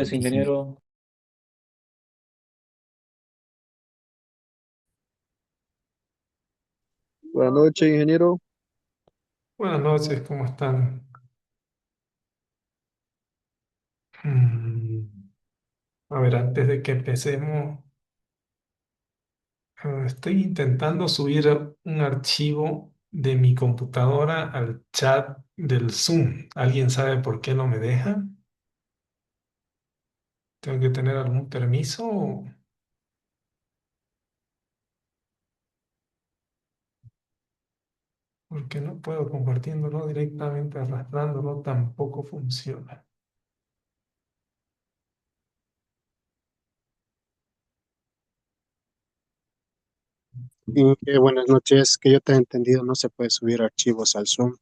noches, Sí. ingeniero. Buenas noches, ingeniero. Buenas noches, ¿cómo están? Mm, A ver, antes de que empecemos, estoy intentando subir un archivo de mi computadora al chat del Zoom. ¿Alguien sabe por qué no me deja? ¿Tengo que tener algún permiso? Porque no puedo compartiéndolo directamente, arrastrándolo, tampoco funciona. Y buenas noches. Que yo te he entendido, no se puede subir archivos al Zoom.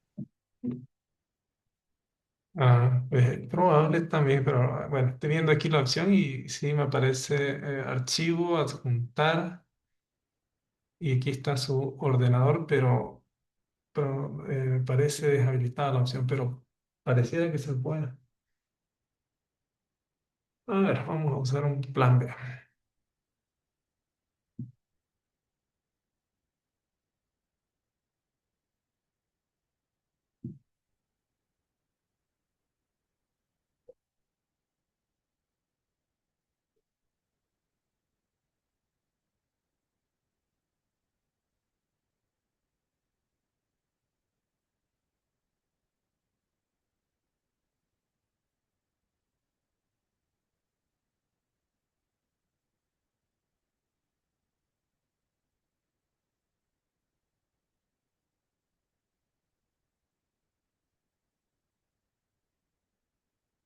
Es probable también, pero bueno, estoy viendo aquí la opción y sí me aparece archivo, adjuntar. Y aquí está su ordenador, pero parece deshabilitada la opción, pero pareciera que se puede. A ver, vamos a usar un plan B.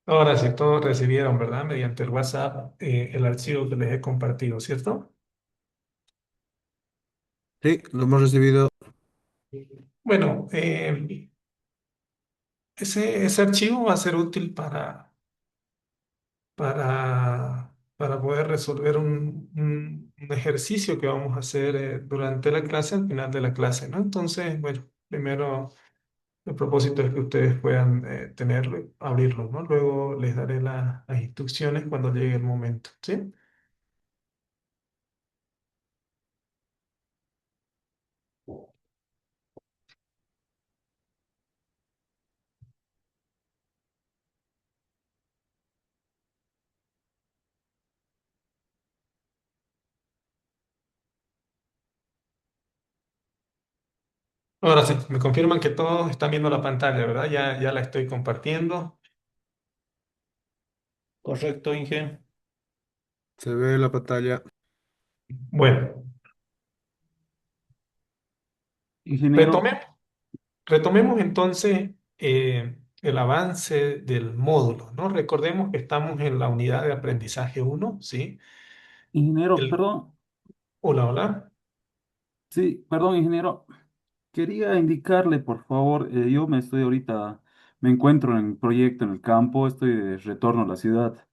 Ahora sí, todos recibieron, ¿verdad? Mediante el WhatsApp, el archivo que les he compartido, ¿cierto? Sí, lo hemos recibido. Bueno, ese archivo va a ser útil para poder resolver un ejercicio que vamos a hacer durante la clase, al final de la clase, ¿no? Entonces, bueno, primero el propósito es que ustedes puedan tenerlo, abrirlo, ¿no? Luego les daré las instrucciones cuando llegue el momento, ¿sí? Ahora sí, me confirman que todos están viendo la pantalla, ¿verdad? Ya la estoy compartiendo. Correcto, Inge. Se ve la pantalla. Bueno, Ingeniero, retomemos, retomemos entonces el avance del módulo, ¿no? Recordemos que estamos en la unidad de aprendizaje uno, ¿sí? ingeniero, El, perdón. hola, hola. Sí, perdón, ingeniero. Quería indicarle, por favor, yo me encuentro en el proyecto en el campo, estoy de retorno a la ciudad.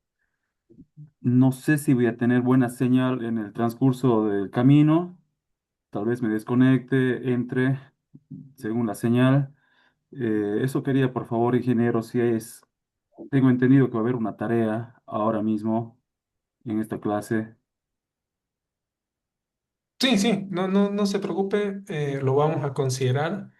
No sé si voy a tener buena señal en el transcurso del camino. Tal vez me desconecte, entre, según la señal. Eso quería, por favor, ingeniero, tengo entendido que va a haber una tarea ahora mismo en esta clase. Sí, sí, no se preocupe, lo vamos a considerar.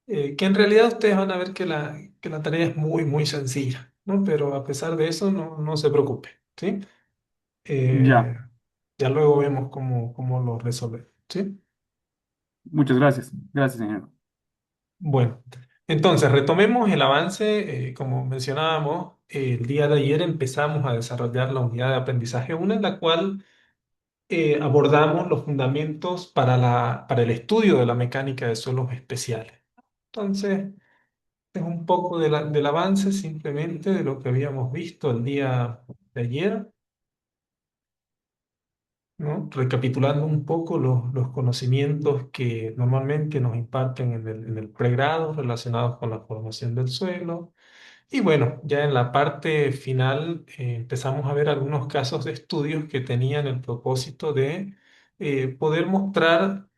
Que en realidad ustedes van a ver que la tarea es muy sencilla, ¿no? Pero a pesar de eso, no se preocupe, ¿sí? Eh, Ya, ya luego vemos cómo lo resolver, ¿sí? muchas gracias. Gracias, ingeniero. Bueno, entonces retomemos el avance. Como mencionábamos, el día de ayer empezamos a desarrollar la unidad de aprendizaje 1 en la cual abordamos los fundamentos para el estudio de la mecánica de suelos especiales. Entonces, es un poco del avance simplemente de lo que habíamos visto el día de ayer, ¿no? Recapitulando un poco los conocimientos que normalmente nos imparten en el pregrado relacionados con la formación del suelo. Y bueno, ya en la parte final empezamos a ver algunos casos de estudios que tenían el propósito de poder mostrar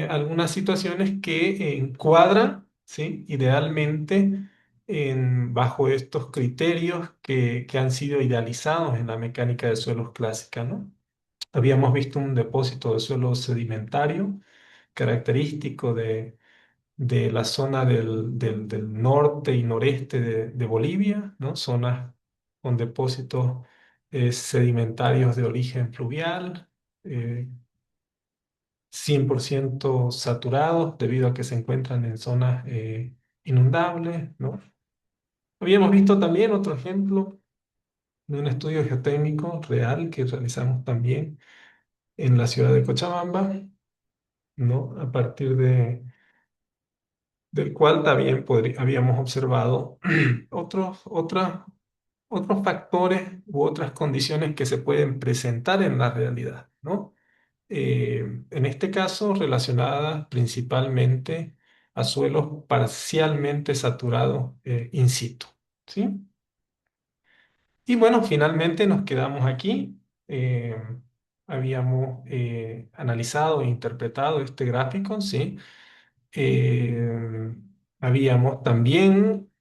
algunas situaciones que encuadran, ¿sí? Idealmente bajo estos criterios que han sido idealizados en la mecánica de suelos clásica, ¿no? Habíamos visto un depósito de suelo sedimentario característico de la zona del norte y noreste de Bolivia, ¿no? Zonas con depósitos sedimentarios de origen fluvial, eh, 100% saturados debido a que se encuentran en zonas inundables, ¿no? Habíamos visto también otro ejemplo de un estudio geotécnico real que realizamos también en la ciudad de Cochabamba, ¿no? A partir del cual también habíamos observado otros factores u otras condiciones que se pueden presentar en la realidad, ¿no? En este caso, relacionadas principalmente a suelos parcialmente saturados in situ, ¿sí? Y bueno, finalmente nos quedamos aquí. Habíamos analizado e interpretado este gráfico, ¿sí? Eh, Habíamos también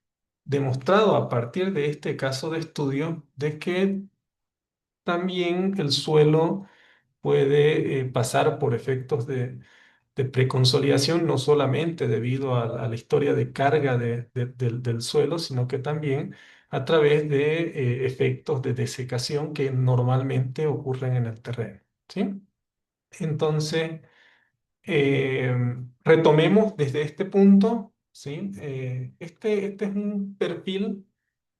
demostrado a partir de este caso de estudio de que también el suelo puede pasar por efectos de preconsolidación, no solamente debido a la historia de carga del suelo, sino que también a través de efectos de desecación que normalmente ocurren en el terreno, ¿sí? Entonces, retomemos desde este punto, ¿sí? Este es un perfil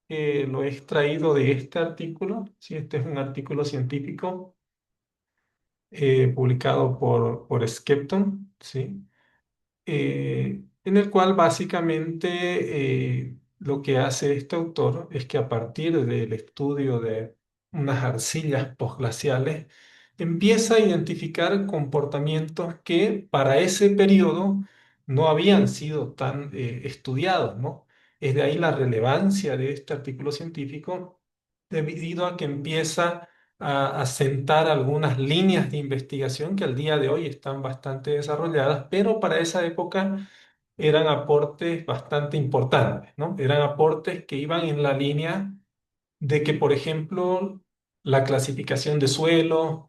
que lo he extraído de este artículo, ¿sí? Este es un artículo científico publicado por Skepton, ¿sí? En el cual básicamente lo que hace este autor es que a partir del estudio de unas arcillas posglaciales, empieza a identificar comportamientos que para ese periodo no habían sido tan estudiados, ¿no? Es de ahí la relevancia de este artículo científico, debido a que empieza a sentar algunas líneas de investigación que al día de hoy están bastante desarrolladas, pero para esa época eran aportes bastante importantes, ¿no? Eran aportes que iban en la línea de que, por ejemplo, la clasificación de suelo,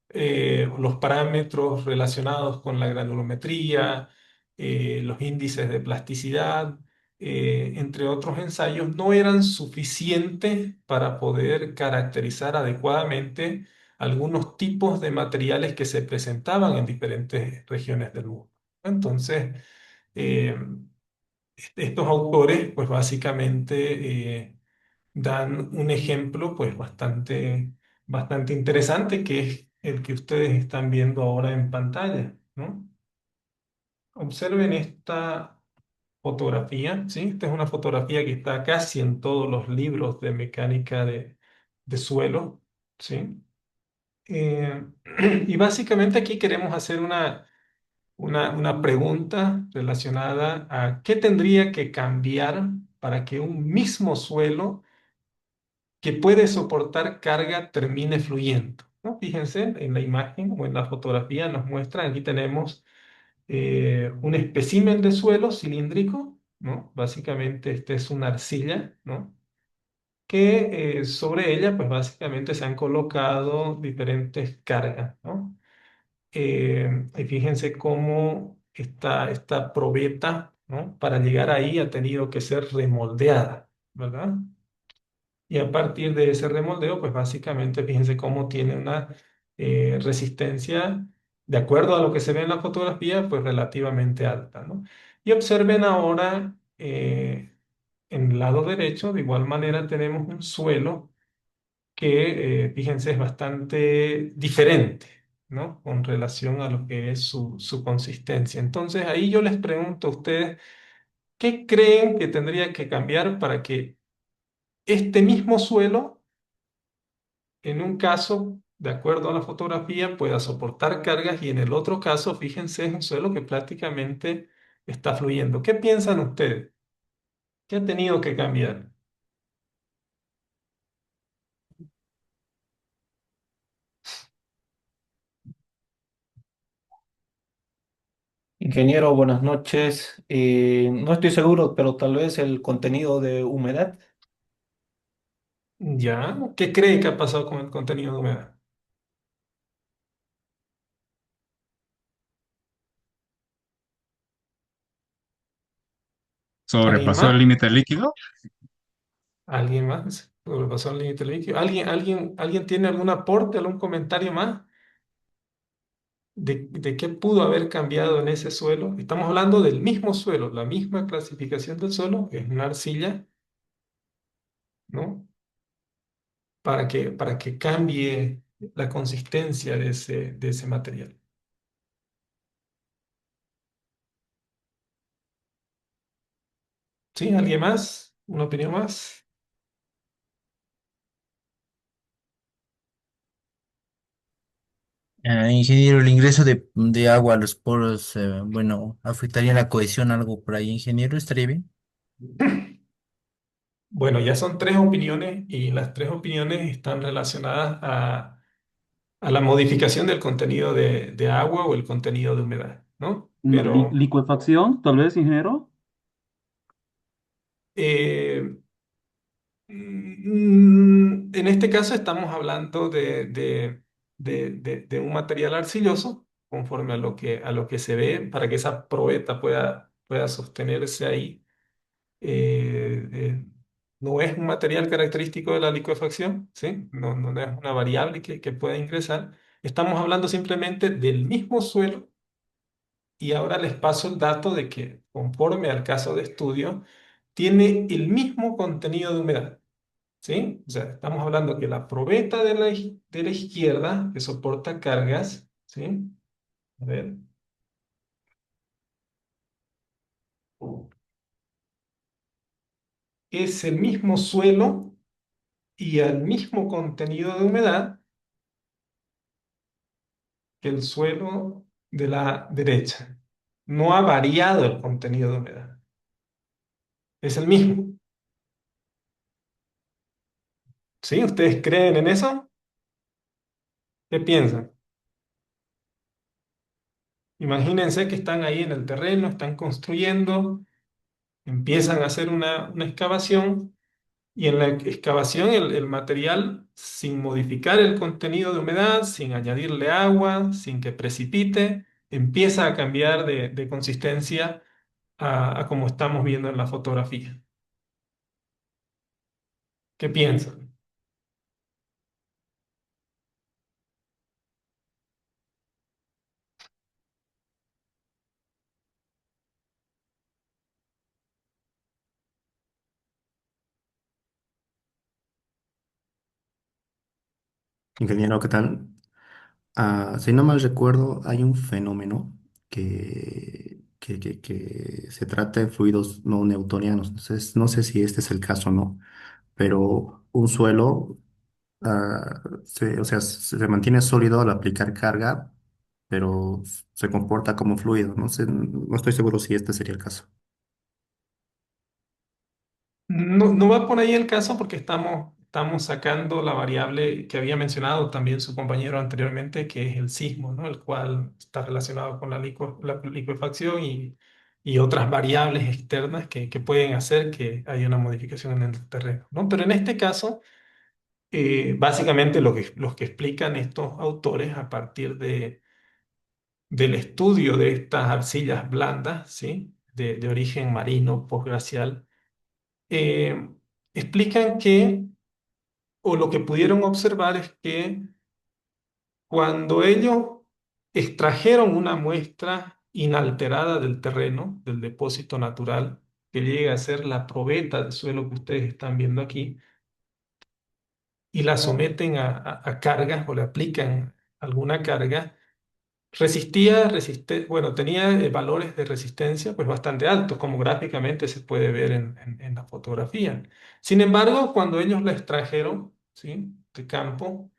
los parámetros relacionados con la granulometría, los índices de plasticidad, entre otros ensayos, no eran suficientes para poder caracterizar adecuadamente algunos tipos de materiales que se presentaban en diferentes regiones del mundo. Entonces, eh, estos autores, pues básicamente dan un ejemplo, pues bastante interesante, que es el que ustedes están viendo ahora en pantalla, ¿no? Observen esta fotografía, ¿sí? Esta es una fotografía que está casi en todos los libros de mecánica de suelo, ¿sí? Eh, y básicamente aquí queremos hacer una pregunta relacionada a qué tendría que cambiar para que un mismo suelo que puede soportar carga termine fluyendo, ¿no? Fíjense en la imagen o en la fotografía nos muestran, aquí tenemos un espécimen de suelo cilíndrico, ¿no? Básicamente este es una arcilla, ¿no? Que sobre ella pues básicamente se han colocado diferentes cargas, ¿no? Y fíjense cómo esta probeta, ¿no? Para llegar ahí ha tenido que ser remoldeada, ¿verdad? Y a partir de ese remoldeo, pues básicamente fíjense cómo tiene una resistencia, de acuerdo a lo que se ve en la fotografía, pues relativamente alta, ¿no? Y observen ahora en el lado derecho, de igual manera tenemos un suelo que, fíjense, es bastante diferente, ¿no? Con relación a lo que es su consistencia. Entonces ahí yo les pregunto a ustedes, ¿qué creen que tendría que cambiar para que este mismo suelo, en un caso, de acuerdo a la fotografía, pueda soportar cargas y en el otro caso, fíjense, es un suelo que prácticamente está fluyendo? ¿Qué piensan ustedes? ¿Qué ha tenido que cambiar? Ingeniero, buenas noches. No estoy seguro, pero tal vez el contenido de humedad. ¿Ya? ¿Qué cree que ha pasado con el contenido de humedad? ¿Alguien ¿Sobrepasó el más? límite líquido? ¿Alguien más? ¿Sobrepasó el límite líquido? ¿Alguien tiene algún aporte, algún comentario más de qué pudo haber cambiado en ese suelo? Estamos hablando del mismo suelo, la misma clasificación del suelo, que es una arcilla, ¿no? Para que cambie la consistencia de ese material. ¿Sí? ¿Alguien más? ¿Una opinión más? Ingeniero, el ingreso de agua a los poros, bueno, afectaría la cohesión, algo por ahí, ingeniero, ¿estaría bien? Bueno, ya son tres opiniones y las tres opiniones están relacionadas a la modificación del contenido de agua o el contenido de humedad, ¿no? Una Pero licuefacción, tal vez, ingeniero. eh, en este caso estamos hablando de un material arcilloso, conforme a lo que se ve, para que esa probeta pueda sostenerse ahí. eh, eh, no es un material característico de la licuefacción, ¿sí? No es una variable que pueda ingresar. Estamos hablando simplemente del mismo suelo y ahora les paso el dato de que, conforme al caso de estudio, tiene el mismo contenido de humedad, ¿sí? O sea, estamos hablando que la probeta de la izquierda, que soporta cargas, ¿sí? A ver, es el mismo suelo y el mismo contenido de humedad que el suelo de la derecha. No ha variado el contenido de humedad. Es el mismo. ¿Sí? ¿Ustedes creen en eso? ¿Qué piensan? Imagínense que están ahí en el terreno, están construyendo, empiezan a hacer una excavación y en la excavación el material, sin modificar el contenido de humedad, sin añadirle agua, sin que precipite, empieza a cambiar de consistencia a como estamos viendo en la fotografía. ¿Qué piensan? Ingeniero, ¿qué tal? Si no mal recuerdo, hay un fenómeno que se trata de fluidos no newtonianos. Entonces, no sé si este es el caso o no, pero un suelo, o sea, se mantiene sólido al aplicar carga, pero se comporta como fluido. No sé, no estoy seguro si este sería el caso. No va por ahí el caso porque estamos sacando la variable que había mencionado también su compañero anteriormente, que es el sismo, ¿no? El cual está relacionado con la licuefacción y otras variables externas que pueden hacer que haya una modificación en el terreno, ¿no? Pero en este caso, básicamente los que explican estos autores a partir del estudio de estas arcillas blandas, ¿sí? De origen marino, postglacial, eh, explican que, o lo que pudieron observar es que cuando ellos extrajeron una muestra inalterada del terreno, del depósito natural, que llega a ser la probeta del suelo que ustedes están viendo aquí, y la someten a cargas o le aplican alguna carga, bueno, tenía valores de resistencia pues bastante altos, como gráficamente se puede ver en la fotografía. Sin embargo, cuando ellos la extrajeron, ¿sí? De campo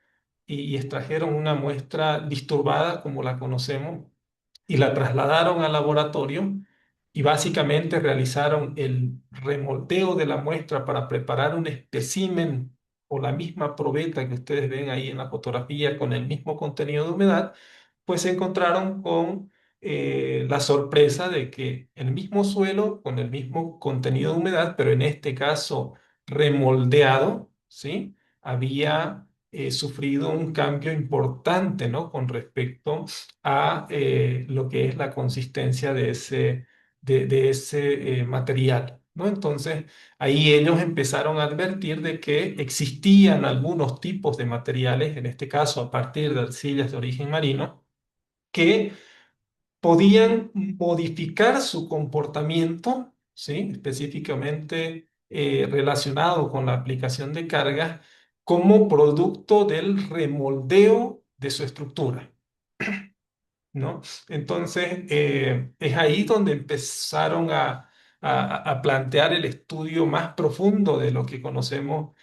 y extrajeron una muestra disturbada como la conocemos y la trasladaron al laboratorio y básicamente realizaron el remoldeo de la muestra para preparar un espécimen o la misma probeta que ustedes ven ahí en la fotografía con el mismo contenido de humedad, pues se encontraron con la sorpresa de que el mismo suelo, con el mismo contenido de humedad, pero en este caso remoldeado, ¿sí? Había sufrido un cambio importante, ¿no? Con respecto a lo que es la consistencia de ese material, ¿no? Entonces, ahí ellos empezaron a advertir de que existían algunos tipos de materiales, en este caso a partir de arcillas de origen marino, que podían modificar su comportamiento, ¿sí? Específicamente relacionado con la aplicación de cargas como producto del remoldeo de su estructura, ¿no? Entonces, es ahí donde empezaron a plantear el estudio más profundo de lo que conocemos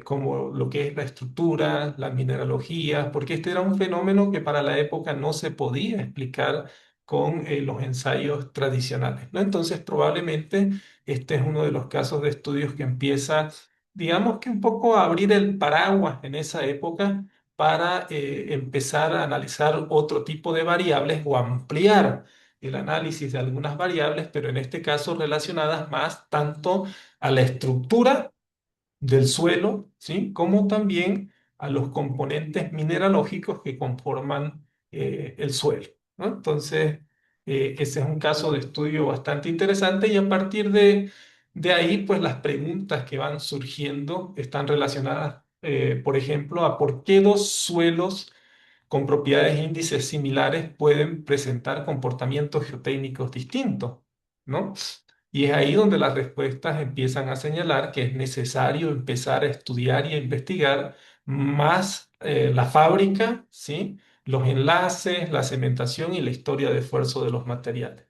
como lo que es la estructura, la mineralogía, porque este era un fenómeno que para la época no se podía explicar con los ensayos tradicionales, ¿no? Entonces, probablemente este es uno de los casos de estudios que empieza, digamos que un poco a abrir el paraguas en esa época para empezar a analizar otro tipo de variables o ampliar el análisis de algunas variables, pero en este caso relacionadas más tanto a la estructura del suelo, ¿sí? Como también a los componentes mineralógicos que conforman el suelo, ¿no? Entonces, ese es un caso de estudio bastante interesante y a partir de ahí, pues las preguntas que van surgiendo están relacionadas, por ejemplo, a por qué dos suelos con propiedades índices similares pueden presentar comportamientos geotécnicos distintos, ¿no? Y es ahí donde las respuestas empiezan a señalar que es necesario empezar a estudiar y a investigar más la fábrica, ¿sí? Los enlaces, la cementación y la historia de esfuerzo de los materiales.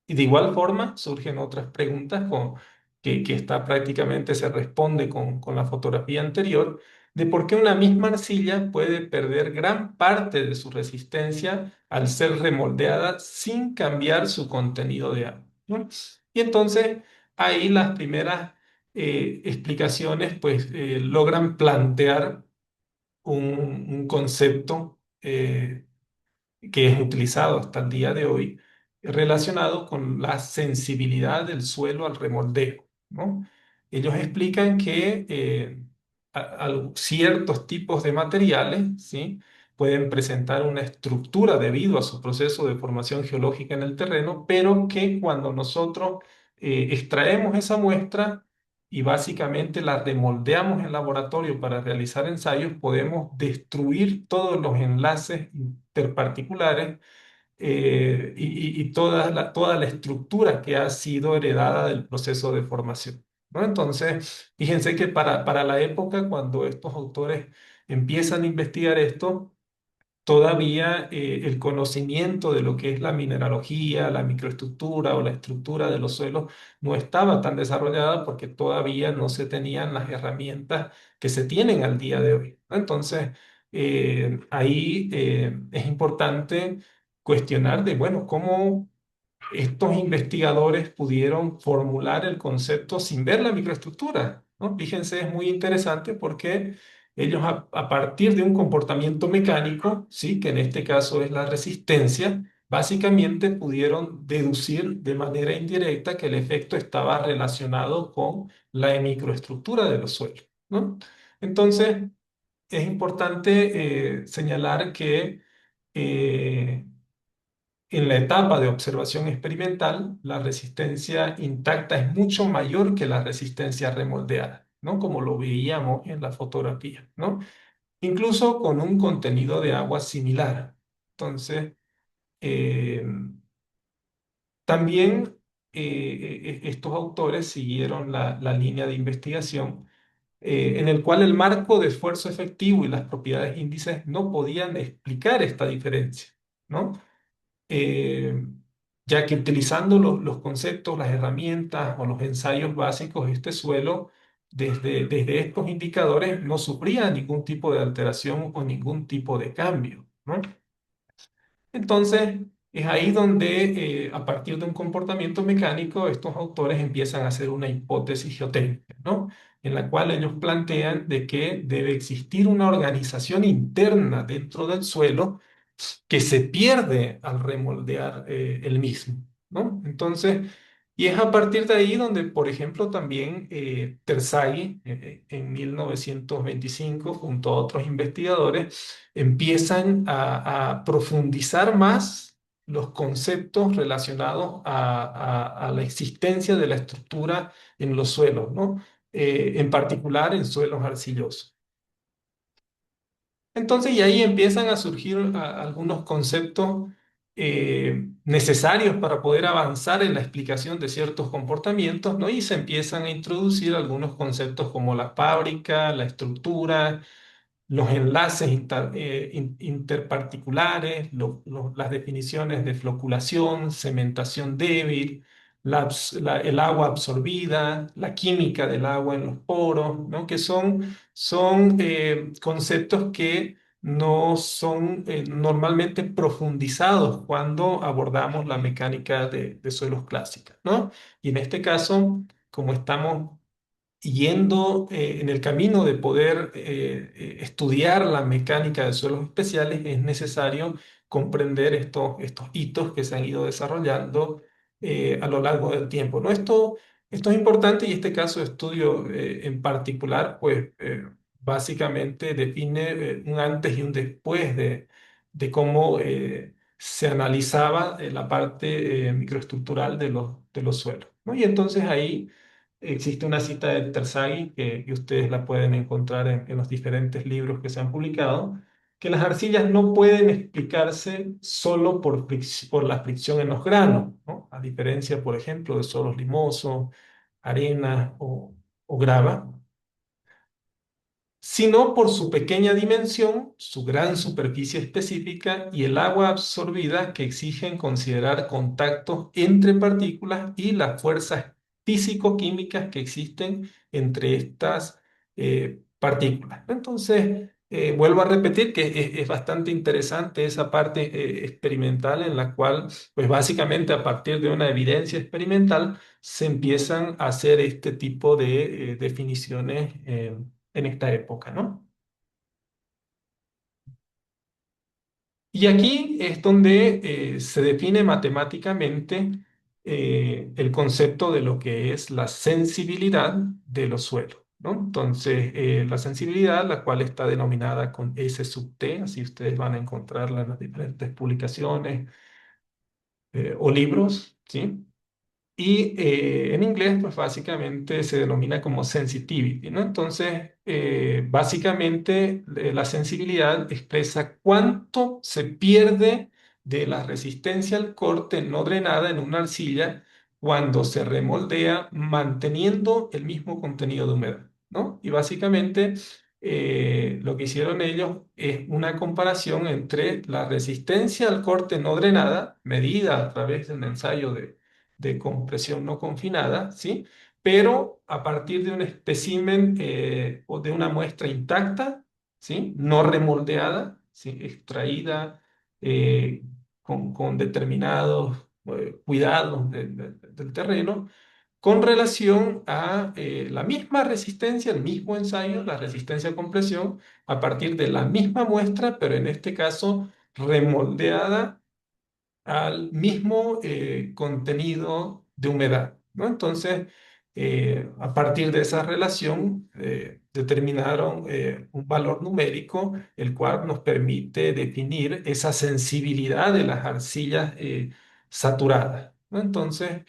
Y de igual forma surgen otras preguntas que está prácticamente se responde con la fotografía anterior, de por qué una misma arcilla puede perder gran parte de su resistencia al ser remoldeada sin cambiar su contenido de agua, ¿no? Y entonces ahí las primeras explicaciones pues logran plantear un concepto que es utilizado hasta el día de hoy, relacionado con la sensibilidad del suelo al remoldeo, ¿no? Ellos explican que ciertos tipos de materiales, ¿sí? Pueden presentar una estructura debido a su proceso de formación geológica en el terreno, pero que cuando nosotros extraemos esa muestra y básicamente la remoldeamos en laboratorio para realizar ensayos, podemos destruir todos los enlaces interparticulares y toda la estructura que ha sido heredada del proceso de formación, ¿no? Entonces, fíjense que para la época, cuando estos autores empiezan a investigar esto, todavía el conocimiento de lo que es la mineralogía, la microestructura o la estructura de los suelos no estaba tan desarrollada porque todavía no se tenían las herramientas que se tienen al día de hoy, ¿no? Entonces, ahí es importante cuestionar de, bueno, cómo estos investigadores pudieron formular el concepto sin ver la microestructura, ¿no? Fíjense, es muy interesante porque ellos a partir de un comportamiento mecánico, ¿sí? Que en este caso es la resistencia, básicamente pudieron deducir de manera indirecta que el efecto estaba relacionado con la microestructura de los suelos, ¿no? Entonces, es importante señalar que eh, en la etapa de observación experimental, la resistencia intacta es mucho mayor que la resistencia remoldeada, ¿no? Como lo veíamos en la fotografía, ¿no? Incluso con un contenido de agua similar. Entonces, eh, también estos autores siguieron la línea de investigación en el cual el marco de esfuerzo efectivo y las propiedades índices no podían explicar esta diferencia, ¿no? eh, ya que utilizando los conceptos, las herramientas o los ensayos básicos, este suelo, desde estos indicadores, no sufría ningún tipo de alteración o ningún tipo de cambio, ¿no? Entonces, es ahí donde, a partir de un comportamiento mecánico, estos autores empiezan a hacer una hipótesis geotécnica, ¿no? En la cual ellos plantean de que debe existir una organización interna dentro del suelo que se pierde al remoldear el mismo, ¿no? Entonces, y es a partir de ahí donde, por ejemplo, también Terzaghi, en 1925, junto a otros investigadores, empiezan a profundizar más los conceptos relacionados a la existencia de la estructura en los suelos, ¿no? En particular en suelos arcillosos. Entonces, y ahí empiezan a surgir algunos conceptos necesarios para poder avanzar en la explicación de ciertos comportamientos, ¿no? Y se empiezan a introducir algunos conceptos como la fábrica, la estructura, los enlaces interparticulares, las definiciones de floculación, cementación débil, el agua absorbida, la química del agua en los poros, ¿no? Que son conceptos que no son normalmente profundizados cuando abordamos la mecánica de suelos clásica, ¿no? Y en este caso, como estamos yendo en el camino de poder estudiar la mecánica de suelos especiales, es necesario comprender estos hitos que se han ido desarrollando a lo largo del tiempo, ¿no? Esto es importante y este caso de estudio en particular, pues básicamente define un antes y un después de cómo se analizaba la parte microestructural de los suelos, ¿no? Y entonces ahí existe una cita de Terzaghi que ustedes la pueden encontrar en los diferentes libros que se han publicado, que las arcillas no pueden explicarse solo por la fricción en los granos, ¿no? A diferencia, por ejemplo, de suelos limosos, arena o grava, sino por su pequeña dimensión, su gran superficie específica y el agua absorbida que exigen considerar contactos entre partículas y las fuerzas físico-químicas que existen entre estas partículas. Entonces, vuelvo a repetir que es bastante interesante esa parte experimental en la cual, pues básicamente a partir de una evidencia experimental, se empiezan a hacer este tipo de definiciones en esta época, ¿no? Y aquí es donde se define matemáticamente el concepto de lo que es la sensibilidad de los suelos, ¿no? Entonces, la sensibilidad, la cual está denominada con S sub T, así ustedes van a encontrarla en las diferentes publicaciones o libros, ¿sí? Y en inglés, pues básicamente se denomina como sensitivity, ¿no? Entonces, básicamente la sensibilidad expresa cuánto se pierde de la resistencia al corte no drenada en una arcilla cuando se remoldea manteniendo el mismo contenido de humedad, ¿no? Y básicamente lo que hicieron ellos es una comparación entre la resistencia al corte no drenada, medida a través de un ensayo de compresión no confinada, ¿sí? Pero a partir de un espécimen o de una muestra intacta, ¿sí? No remoldeada, ¿sí? Extraída con determinados cuidados del terreno, con relación a la misma resistencia, el mismo ensayo, la resistencia a compresión, a partir de la misma muestra, pero en este caso remoldeada al mismo contenido de humedad, ¿no? Entonces, a partir de esa relación, determinaron un valor numérico, el cual nos permite definir esa sensibilidad de las arcillas saturadas, ¿no? Entonces,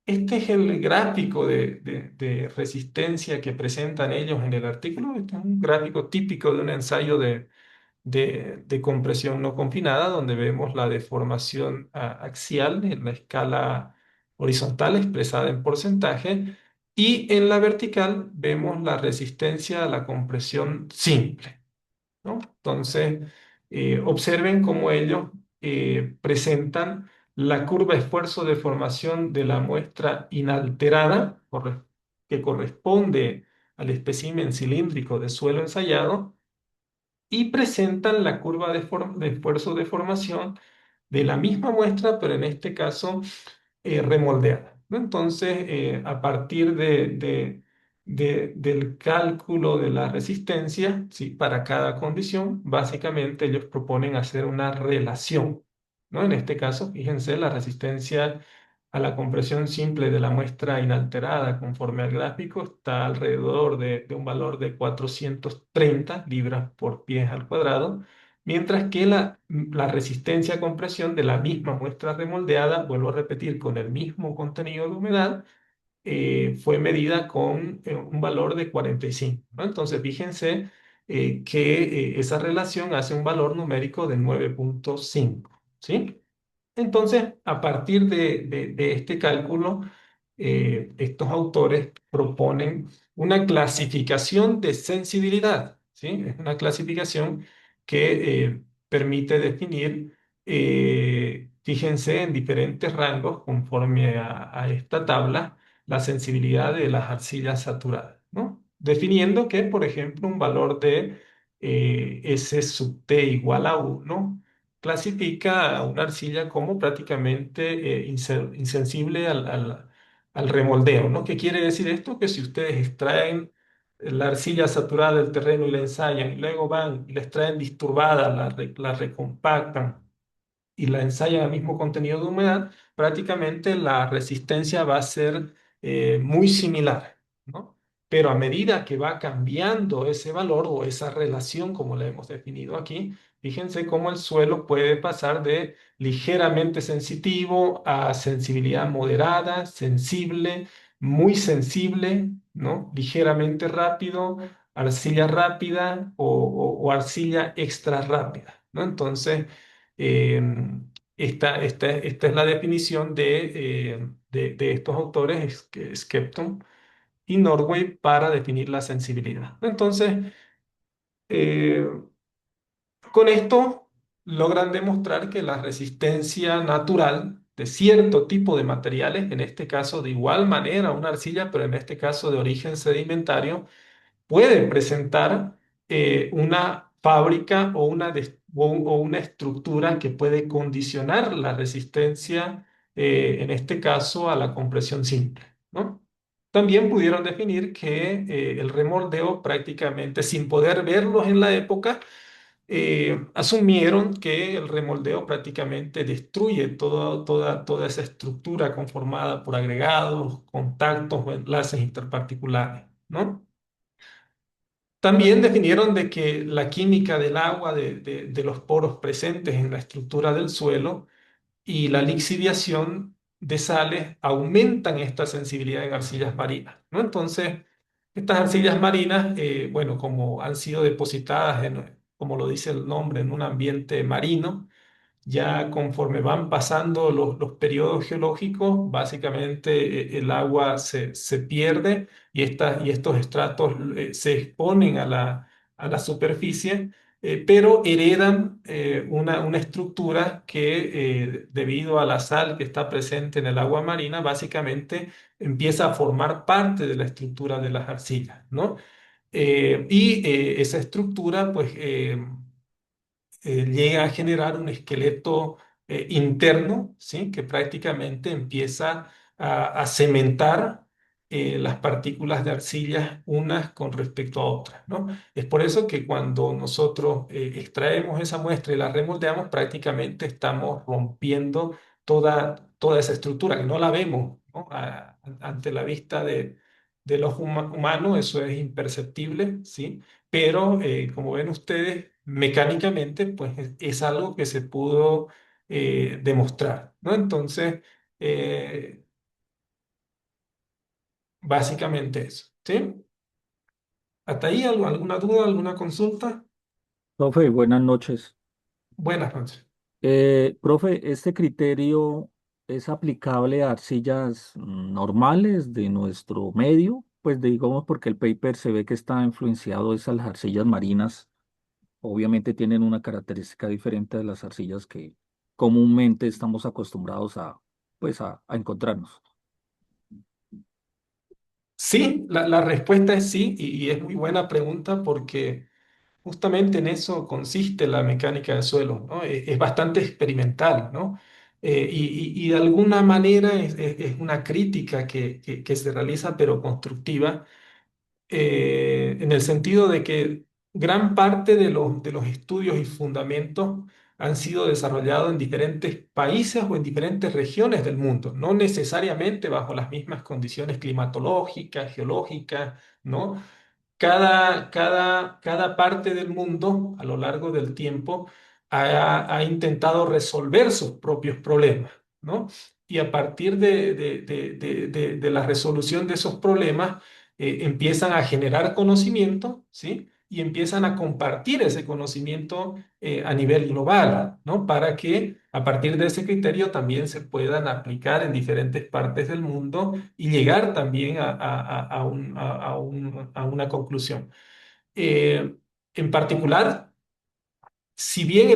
este es el gráfico de resistencia que presentan ellos en el artículo. Este es un gráfico típico de un ensayo de compresión no confinada, donde vemos la deformación axial en la escala horizontal expresada en porcentaje y en la vertical vemos la resistencia a la compresión simple, ¿no? Entonces, observen cómo ellos presentan la curva esfuerzo de formación de la muestra inalterada, que corresponde al espécimen cilíndrico de suelo ensayado, y presentan la curva de esfuerzo de formación de la misma muestra, pero en este caso remoldeada, ¿no? Entonces, a partir del cálculo de la resistencia, ¿sí? Para cada condición, básicamente ellos proponen hacer una relación, ¿no? En este caso, fíjense, la resistencia a la compresión simple de la muestra inalterada conforme al gráfico está alrededor de un valor de 430 libras por pie al cuadrado, mientras que la resistencia a compresión de la misma muestra remoldeada, vuelvo a repetir, con el mismo contenido de humedad, fue medida con un valor de 45, ¿no? Entonces, fíjense que esa relación hace un valor numérico de 9,5, ¿sí? Entonces, a partir de este cálculo, estos autores proponen una clasificación de sensibilidad, ¿sí? Es una clasificación que permite definir, fíjense, en diferentes rangos conforme a esta tabla, la sensibilidad de las arcillas saturadas, ¿no? Definiendo que, por ejemplo, un valor de S sub T igual a 1 clasifica a una arcilla como prácticamente insensible al remoldeo, ¿no? ¿Qué quiere decir esto? Que si ustedes extraen la arcilla saturada del terreno y la ensayan, y luego van y la extraen disturbada, la recompactan y la ensayan al mismo contenido de humedad, prácticamente la resistencia va a ser muy similar, ¿no? Pero a medida que va cambiando ese valor o esa relación, como la hemos definido aquí, fíjense cómo el suelo puede pasar de ligeramente sensitivo a sensibilidad moderada, sensible, muy sensible, ¿no? Ligeramente rápido, arcilla rápida o arcilla extra rápida, ¿no? Entonces, eh, esta es la definición de estos autores, Skepton y Norway, para definir la sensibilidad. Entonces, eh, con esto logran demostrar que la resistencia natural de cierto tipo de materiales, en este caso de igual manera una arcilla, pero en este caso de origen sedimentario, puede presentar una fábrica o una estructura que puede condicionar la resistencia, en este caso, a la compresión simple, ¿no? También pudieron definir que el remoldeo prácticamente, sin poder verlos en la época, asumieron que el remoldeo prácticamente destruye toda esa estructura conformada por agregados, contactos o enlaces interparticulares, ¿no? También definieron de que la química del agua, de los poros presentes en la estructura del suelo y la lixiviación de sales aumentan esta sensibilidad en arcillas marinas, ¿no? Entonces, estas arcillas marinas, bueno, como han sido depositadas, como lo dice el nombre, en un ambiente marino, ya conforme van pasando los periodos geológicos, básicamente el agua se pierde y estos estratos se exponen a la superficie, pero heredan una estructura que, debido a la sal que está presente en el agua marina, básicamente empieza a formar parte de la estructura de las arcillas, ¿no? Esa estructura, pues, llega a generar un esqueleto interno, ¿sí? Que prácticamente empieza a cementar las partículas de arcillas unas con respecto a otras, ¿no? Es por eso que cuando nosotros extraemos esa muestra y la remoldeamos, prácticamente estamos rompiendo toda esa estructura, que no la vemos, ¿no? Ante la vista de los humanos, eso es imperceptible, ¿sí? Pero como ven ustedes, mecánicamente, pues es algo que se pudo demostrar, ¿no? Entonces, eh, básicamente eso, ¿sí? ¿Hasta ahí alguna duda, alguna consulta? Profe, buenas noches. Buenas noches. Profe, ¿este criterio es aplicable a arcillas normales de nuestro medio? Pues digamos porque el paper se ve que está influenciado es a las arcillas marinas. Obviamente tienen una característica diferente de las arcillas que comúnmente estamos acostumbrados a, pues a encontrarnos. Sí, la respuesta es sí, y es muy buena pregunta porque justamente en eso consiste la mecánica del suelo, ¿no? Es bastante experimental, ¿no? Y de alguna manera es una crítica que se realiza, pero constructiva, en el sentido de que gran parte de los estudios y fundamentos han sido desarrollados en diferentes países o en diferentes regiones del mundo, no necesariamente bajo las mismas condiciones climatológicas, geológicas, ¿no? Cada parte del mundo a lo largo del tiempo ha intentado resolver sus propios problemas, ¿no? Y a partir de la resolución de esos problemas, empiezan a generar conocimiento, ¿sí? Y empiezan a compartir ese conocimiento a nivel global, ¿no? Para que a partir de ese criterio también se puedan aplicar en diferentes partes del mundo y llegar también a una conclusión. En particular, si bien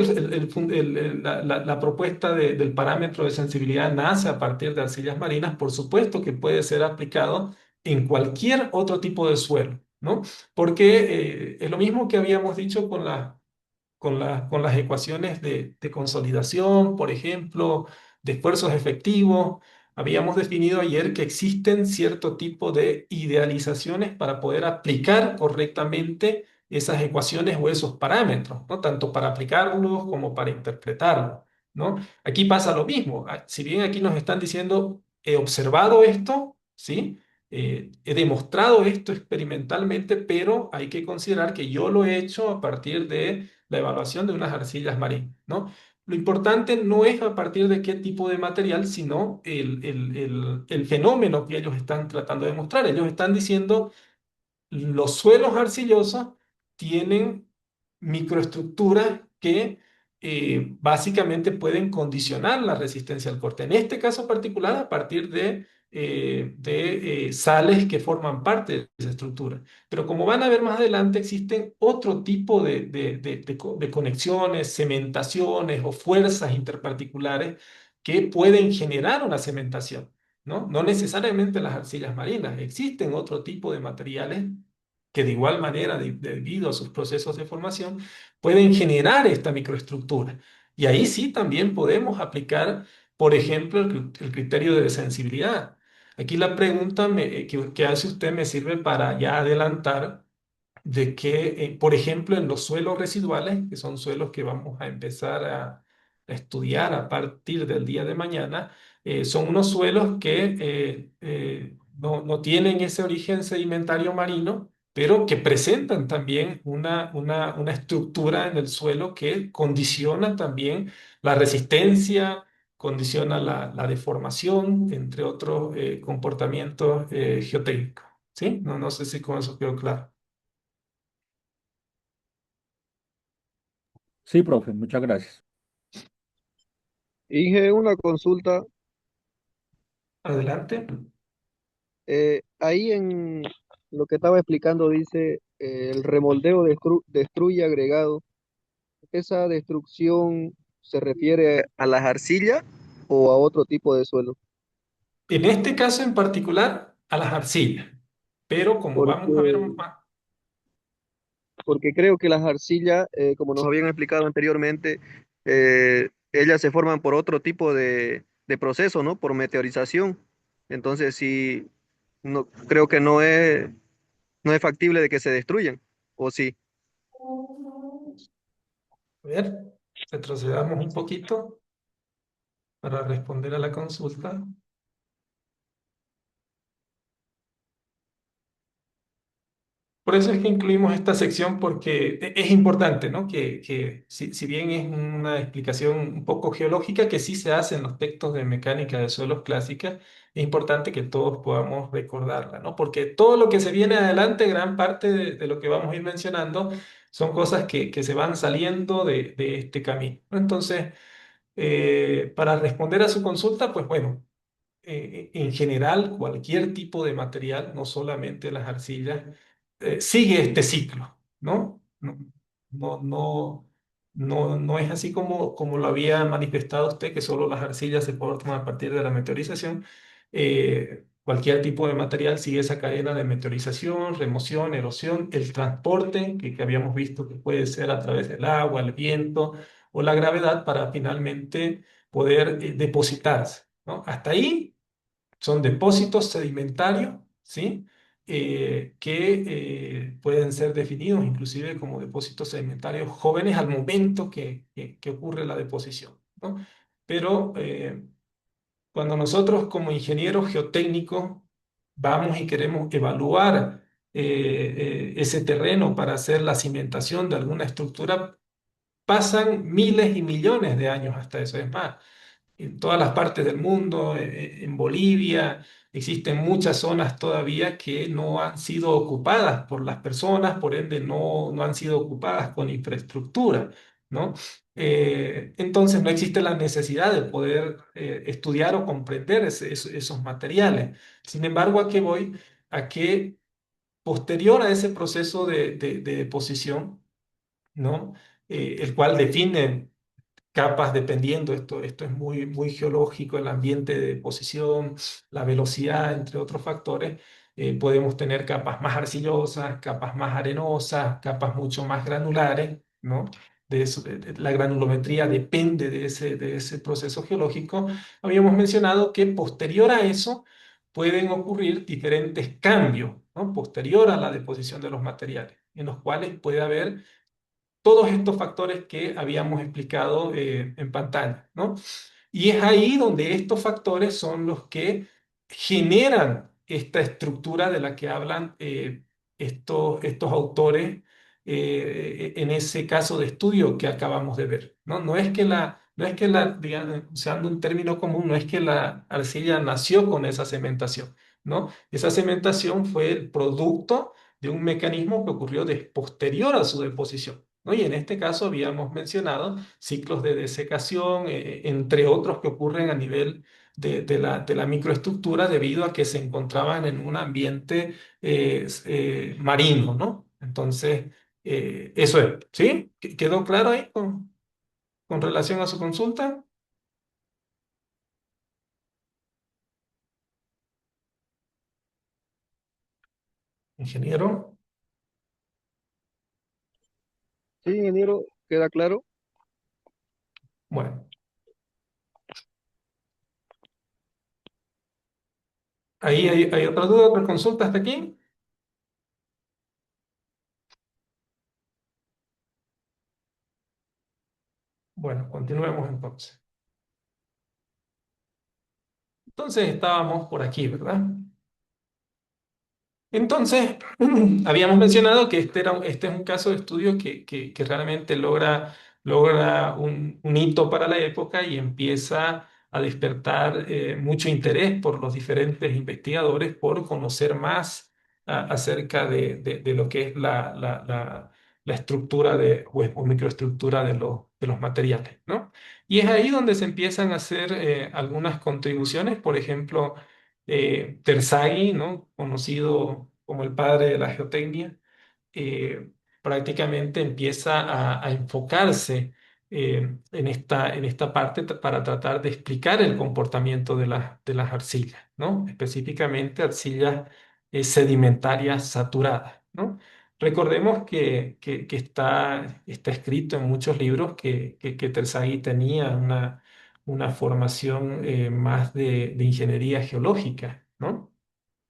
la propuesta del parámetro de sensibilidad nace a partir de arcillas marinas, por supuesto que puede ser aplicado en cualquier otro tipo de suelo, ¿no? Porque es lo mismo que habíamos dicho con las ecuaciones de consolidación, por ejemplo, de esfuerzos efectivos. Habíamos definido ayer que existen cierto tipo de idealizaciones para poder aplicar correctamente esas ecuaciones o esos parámetros, ¿no? Tanto para aplicarlos como para interpretarlos, ¿no? Aquí pasa lo mismo. Si bien aquí nos están diciendo, he observado esto, ¿sí? He demostrado esto experimentalmente, pero hay que considerar que yo lo he hecho a partir de la evaluación de unas arcillas marinas, ¿no? Lo importante no es a partir de qué tipo de material, sino el fenómeno que ellos están tratando de mostrar. Ellos están diciendo los suelos arcillosos tienen microestructuras que básicamente pueden condicionar la resistencia al corte. En este caso particular, a partir de sales que forman parte de esa estructura. Pero como van a ver más adelante, existen otro tipo de conexiones, cementaciones o fuerzas interparticulares que pueden generar una cementación. ¿No? No necesariamente las arcillas marinas, existen otro tipo de materiales que de igual manera, debido a sus procesos de formación, pueden generar esta microestructura. Y ahí sí también podemos aplicar, por ejemplo, el criterio de sensibilidad. Aquí la pregunta que hace usted me sirve para ya adelantar de que, por ejemplo, en los suelos residuales, que son suelos que vamos a empezar a estudiar a partir del día de mañana, son unos suelos que no tienen ese origen sedimentario marino, pero que presentan también una estructura en el suelo que condiciona también la resistencia, condiciona la deformación, entre otros comportamientos geotécnicos. ¿Sí? No sé si con eso quedó claro. Sí, profe, muchas gracias. Inge, una consulta. Adelante. Ahí en lo que estaba explicando dice el remoldeo destruye agregado. ¿Esa destrucción se refiere a las arcillas o a otro tipo de suelo? En este caso en particular, a las arcillas. Pero como vamos a ver Porque, más, porque creo que las arcillas, como nos habían explicado anteriormente, ellas se forman por otro tipo de proceso, ¿no? Por meteorización. Entonces, sí, no, creo que no es factible de que se destruyan, ¿o sí? a ver, retrocedamos un poquito para responder a la consulta. Por eso es que incluimos esta sección porque es importante, ¿no? Que si bien es una explicación un poco geológica que sí se hace en los textos de mecánica de suelos clásicas, es importante que todos podamos recordarla, ¿no? Porque todo lo que se viene adelante, gran parte de lo que vamos a ir mencionando, son cosas que se van saliendo de este camino, ¿no? Entonces, para responder a su consulta, pues bueno, en general, cualquier tipo de material, no solamente las arcillas, sigue este ciclo, ¿no? No, no, no es así como lo había manifestado usted, que solo las arcillas se forman a partir de la meteorización. Cualquier tipo de material sigue esa cadena de meteorización, remoción, erosión, el transporte que habíamos visto que puede ser a través del agua, el viento o la gravedad para finalmente poder depositarse, ¿no? Hasta ahí son depósitos sedimentarios, ¿sí? que pueden ser definidos inclusive como depósitos sedimentarios jóvenes al momento que ocurre la deposición, ¿no? Pero cuando nosotros como ingenieros geotécnicos vamos y queremos evaluar ese terreno para hacer la cimentación de alguna estructura, pasan miles y millones de años hasta eso. Es más, en todas las partes del mundo, en Bolivia, existen muchas zonas todavía que no han sido ocupadas por las personas, por ende no han sido ocupadas con infraestructura, ¿no? Entonces no existe la necesidad de poder estudiar o comprender esos materiales. Sin embargo, ¿a qué voy? A que posterior a ese proceso de deposición, ¿no? El cual define capas dependiendo, esto es muy geológico, el ambiente de posición, la velocidad, entre otros factores. Podemos tener capas más arcillosas, capas más arenosas, capas mucho más granulares, ¿no? La granulometría depende de ese proceso geológico. Habíamos mencionado que posterior a eso pueden ocurrir diferentes cambios, ¿no? Posterior a la deposición de los materiales, en los cuales puede haber todos estos factores que habíamos explicado en pantalla, ¿no? Y es ahí donde estos factores son los que generan esta estructura de la que hablan estos autores en ese caso de estudio que acabamos de ver, ¿no? Digamos, usando un término común, no es que la arcilla nació con esa cementación, ¿no? Esa cementación fue el producto de un mecanismo que ocurrió posterior a su deposición, ¿no? Y en este caso habíamos mencionado ciclos de desecación, entre otros que ocurren a nivel de la microestructura debido a que se encontraban en un ambiente marino, ¿no? Entonces, eso es, ¿sí? ¿Quedó claro ahí con relación a su consulta, ingeniero? Sí, ingeniero, queda claro. Bueno, ahí hay otra duda, otra consulta hasta aquí. Bueno, continuemos entonces. Entonces estábamos por aquí, ¿verdad? Entonces, habíamos mencionado que este es un caso de estudio que realmente logra un hito para la época y empieza a despertar mucho interés por los diferentes investigadores por conocer más acerca de lo que es la estructura o microestructura de los materiales, ¿no? Y es ahí donde se empiezan a hacer algunas contribuciones, por ejemplo, Terzaghi, ¿no? Conocido como el padre de la geotecnia, eh, prácticamente empieza a enfocarse en esta parte para tratar de explicar el comportamiento de las arcillas, ¿no? Específicamente arcillas sedimentarias saturadas, ¿no? Recordemos que está escrito en muchos libros que Terzaghi tenía una formación más de ingeniería geológica, ¿no?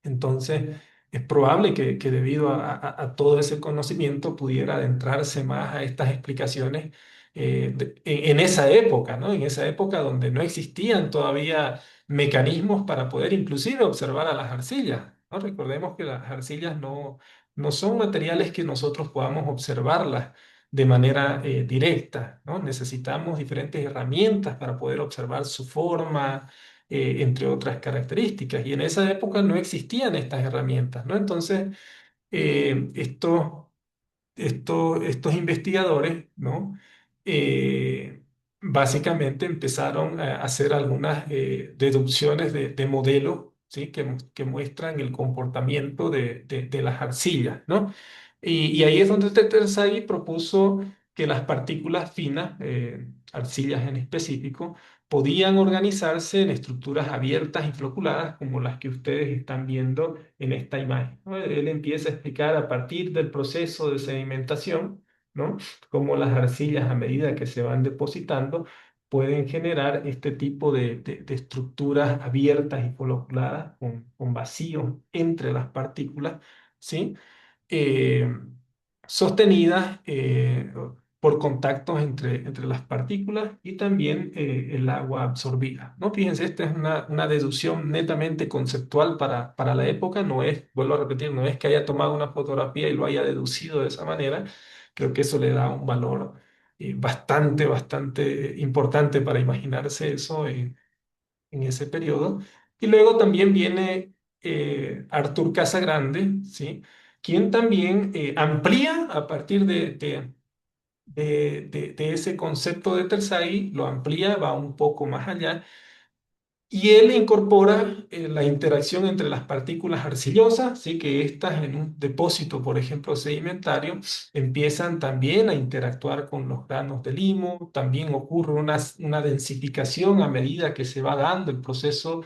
Entonces, es probable que debido a todo ese conocimiento pudiera adentrarse más a estas explicaciones en esa época, ¿no? En esa época donde no existían todavía mecanismos para poder inclusive observar a las arcillas, ¿no? Recordemos que las arcillas no son materiales que nosotros podamos observarlas de manera directa, ¿no? Necesitamos diferentes herramientas para poder observar su forma, entre otras características. Y en esa época no existían estas herramientas, ¿no? Entonces, estos investigadores, ¿no? Eh, Básicamente empezaron a hacer algunas deducciones de modelos, ¿sí? Que muestran el comportamiento de las arcillas, ¿no? Y ahí es donde Tetersaghi propuso que las partículas finas, arcillas en específico, podían organizarse en estructuras abiertas y floculadas como las que ustedes están viendo en esta imagen, ¿no? Él empieza a explicar a partir del proceso de sedimentación, ¿no? Cómo las arcillas a medida que se van depositando pueden generar este tipo de estructuras abiertas y coloculadas con vacíos entre las partículas, ¿sí? Eh, Sostenidas por contactos entre las partículas y también el agua absorbida, ¿no? Fíjense, esta es una deducción netamente conceptual para la época, no es, vuelvo a repetir, no es que haya tomado una fotografía y lo haya deducido de esa manera, creo que eso le da un valor bastante importante para imaginarse eso en ese periodo. Y luego también viene Artur Casagrande, ¿sí? Quien también amplía a partir de ese concepto de Terzaghi, lo amplía, va un poco más allá y él incorpora la interacción entre las partículas arcillosas, ¿sí? Que estas en un depósito, por ejemplo, sedimentario, empiezan también a interactuar con los granos de limo, también ocurre una densificación a medida que se va dando el proceso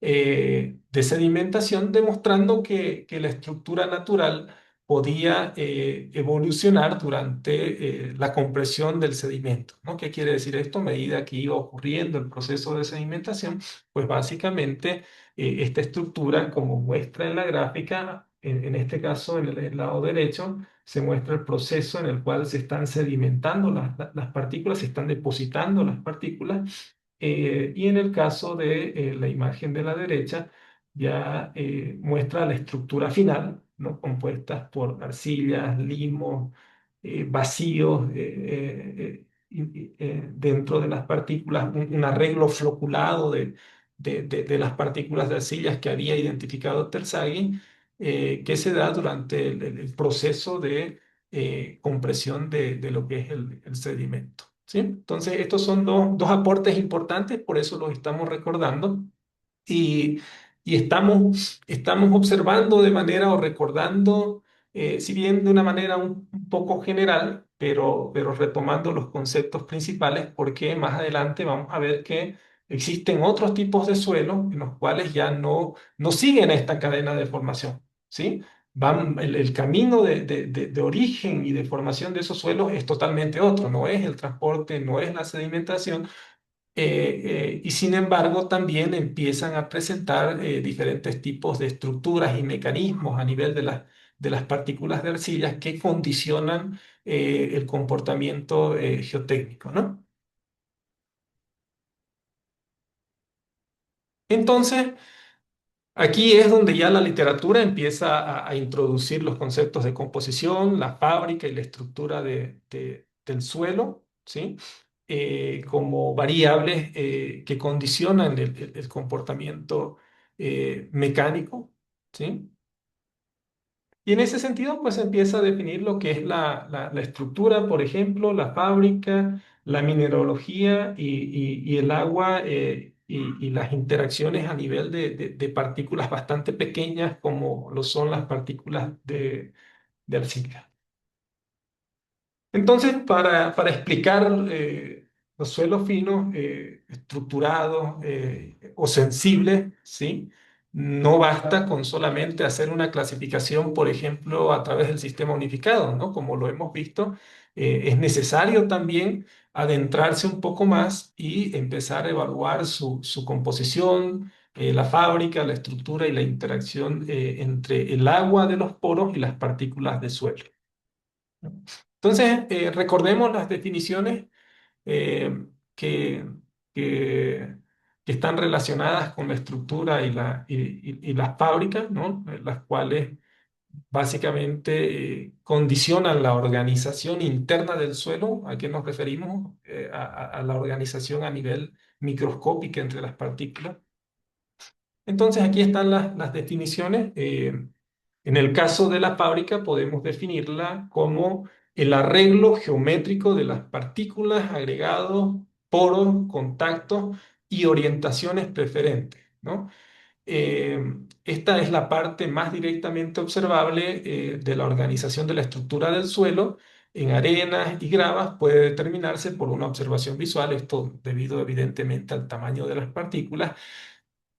de sedimentación, demostrando que la estructura natural podía evolucionar durante la compresión del sedimento, ¿no? ¿Qué quiere decir esto? A medida que iba ocurriendo el proceso de sedimentación, pues básicamente esta estructura, como muestra en la gráfica, en este caso en el lado derecho, se muestra el proceso en el cual se están sedimentando las partículas, se están depositando las partículas y en el caso de la imagen de la derecha, ya muestra la estructura final, ¿no? Compuestas por arcillas, limos, vacíos dentro de las partículas, un arreglo floculado de las partículas de arcillas que había identificado Terzaghi, que se da durante el proceso de compresión de lo que es el sedimento. ¿Sí? Entonces, estos son dos aportes importantes, por eso los estamos recordando y, y estamos observando de manera o recordando, si bien de una manera un poco general, pero retomando los conceptos principales, porque más adelante vamos a ver que existen otros tipos de suelos en los cuales ya no siguen esta cadena de formación, ¿sí? El camino de origen y de formación de esos suelos es totalmente otro, no es el transporte, no es la sedimentación, y sin embargo también empiezan a presentar diferentes tipos de estructuras y mecanismos a nivel de las partículas de arcillas que condicionan el comportamiento geotécnico, ¿no? Entonces, aquí es donde ya la literatura empieza a introducir los conceptos de composición, la fábrica y la estructura del suelo, ¿sí? Como variables que condicionan el comportamiento mecánico, ¿sí? Y en ese sentido, pues empieza a definir lo que es la estructura, por ejemplo, la fábrica, la mineralogía y el agua y las interacciones a nivel de partículas bastante pequeñas como lo son las partículas de arcilla. Entonces, para explicar los suelos finos, estructurados o sensibles, ¿sí? No basta con solamente hacer una clasificación, por ejemplo, a través del sistema unificado, ¿no? Como lo hemos visto, es necesario también adentrarse un poco más y empezar a evaluar su composición, la fábrica, la estructura y la interacción entre el agua de los poros y las partículas de suelo. Entonces, recordemos las definiciones eh, que, que, que están relacionadas con la estructura y las fábricas, ¿no? Las cuales básicamente condicionan la organización interna del suelo. ¿A qué nos referimos? A la organización a nivel microscópico entre las partículas. Entonces, aquí están las definiciones. En el caso de la fábrica, podemos definirla como el arreglo geométrico de las partículas, agregados, poros, contactos y orientaciones preferentes, ¿no? Esta es la parte más directamente observable de la organización de la estructura del suelo. En arenas y gravas puede determinarse por una observación visual, esto debido evidentemente al tamaño de las partículas,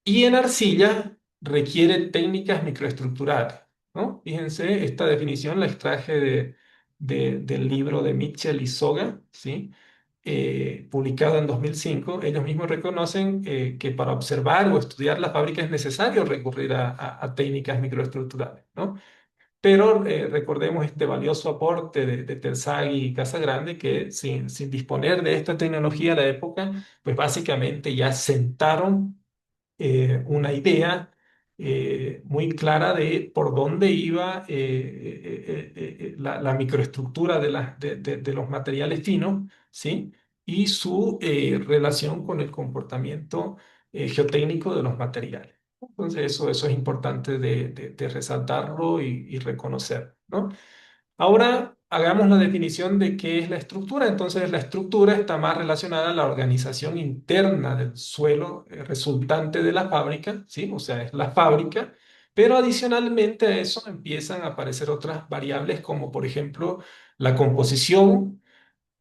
y en arcilla requiere técnicas microestructurales, ¿no? Fíjense, esta definición la extraje del libro de Mitchell y Soga, ¿sí? publicado en 2005, ellos mismos reconocen que para observar o estudiar la fábrica es necesario recurrir a técnicas microestructurales, ¿no? Pero recordemos este valioso aporte de Terzaghi y Casagrande, que sin disponer de esta tecnología a la época, pues básicamente ya sentaron una idea muy clara de por dónde iba la microestructura de los materiales finos, ¿sí? Y su relación con el comportamiento geotécnico de los materiales. Entonces, eso es importante de resaltarlo y reconocer, ¿no? Ahora hagamos la definición de qué es la estructura. Entonces, la estructura está más relacionada a la organización interna del suelo resultante de la fábrica, ¿sí? O sea, es la fábrica, pero adicionalmente a eso empiezan a aparecer otras variables como, por ejemplo, la composición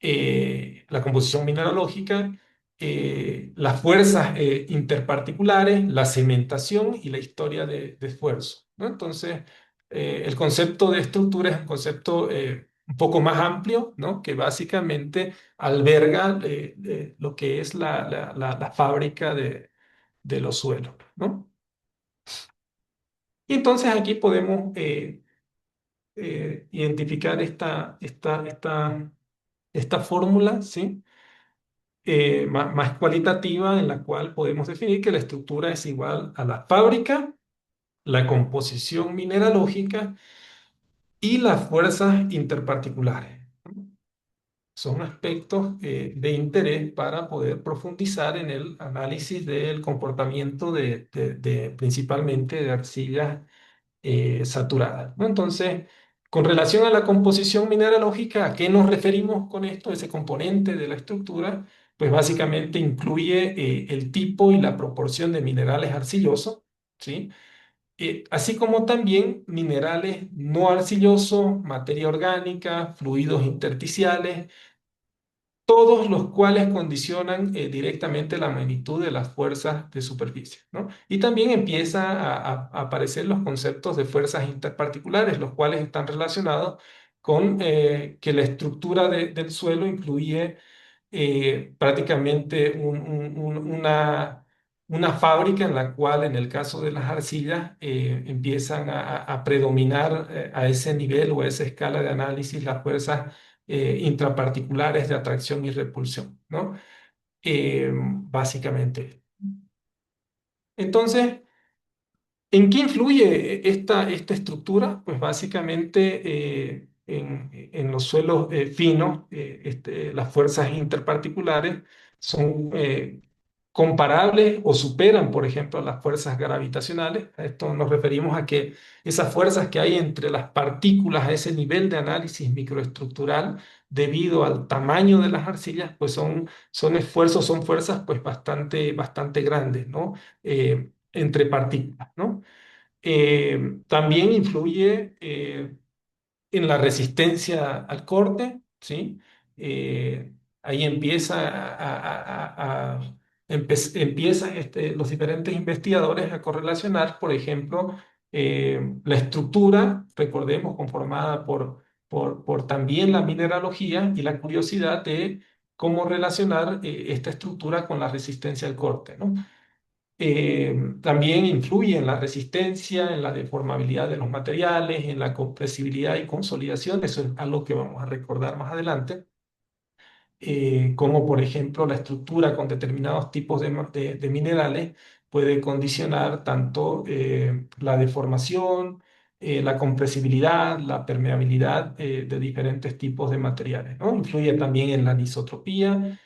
la composición mineralógica, las fuerzas interparticulares, la cementación y la historia de esfuerzo, ¿no? Entonces, el concepto de estructura es un concepto un poco más amplio, ¿no? Que básicamente alberga lo que es la fábrica de los suelos, ¿no? Y entonces aquí podemos identificar esta fórmula, ¿sí? Más cualitativa en la cual podemos definir que la estructura es igual a la fábrica, la composición mineralógica y las fuerzas interparticulares. Son aspectos de interés para poder profundizar en el análisis del comportamiento principalmente de arcillas saturadas, ¿no? Entonces, con relación a la composición mineralógica, ¿a qué nos referimos con esto? Ese componente de la estructura, pues básicamente incluye el tipo y la proporción de minerales arcillosos, ¿sí? Así como también minerales no arcillosos, materia orgánica, fluidos intersticiales, todos los cuales condicionan directamente la magnitud de las fuerzas de superficie, ¿no? Y también empieza a aparecer los conceptos de fuerzas interparticulares, los cuales están relacionados con que la estructura del suelo incluye prácticamente una fábrica en la cual, en el caso de las arcillas, empiezan a predominar a ese nivel o a esa escala de análisis las fuerzas intraparticulares de atracción y repulsión, ¿no? Básicamente. Entonces, ¿en qué influye esta estructura? Pues básicamente en los suelos finos, las fuerzas interparticulares son comparables o superan, por ejemplo, las fuerzas gravitacionales. A esto nos referimos a que esas fuerzas que hay entre las partículas a ese nivel de análisis microestructural, debido al tamaño de las arcillas, pues son esfuerzos, son fuerzas pues bastante grandes, ¿no? Entre partículas, ¿no? También influye en la resistencia al corte, ¿sí? Ahí empiezan los diferentes investigadores a correlacionar, por ejemplo, la estructura, recordemos, conformada por también la mineralogía y la curiosidad de cómo relacionar esta estructura con la resistencia al corte, ¿no? También influye en la resistencia, en la deformabilidad de los materiales, en la compresibilidad y consolidación. Eso es algo que vamos a recordar más adelante. Como por ejemplo la estructura con determinados tipos de minerales puede condicionar tanto la deformación, la compresibilidad, la permeabilidad de diferentes tipos de materiales, ¿no? Influye también en la anisotropía,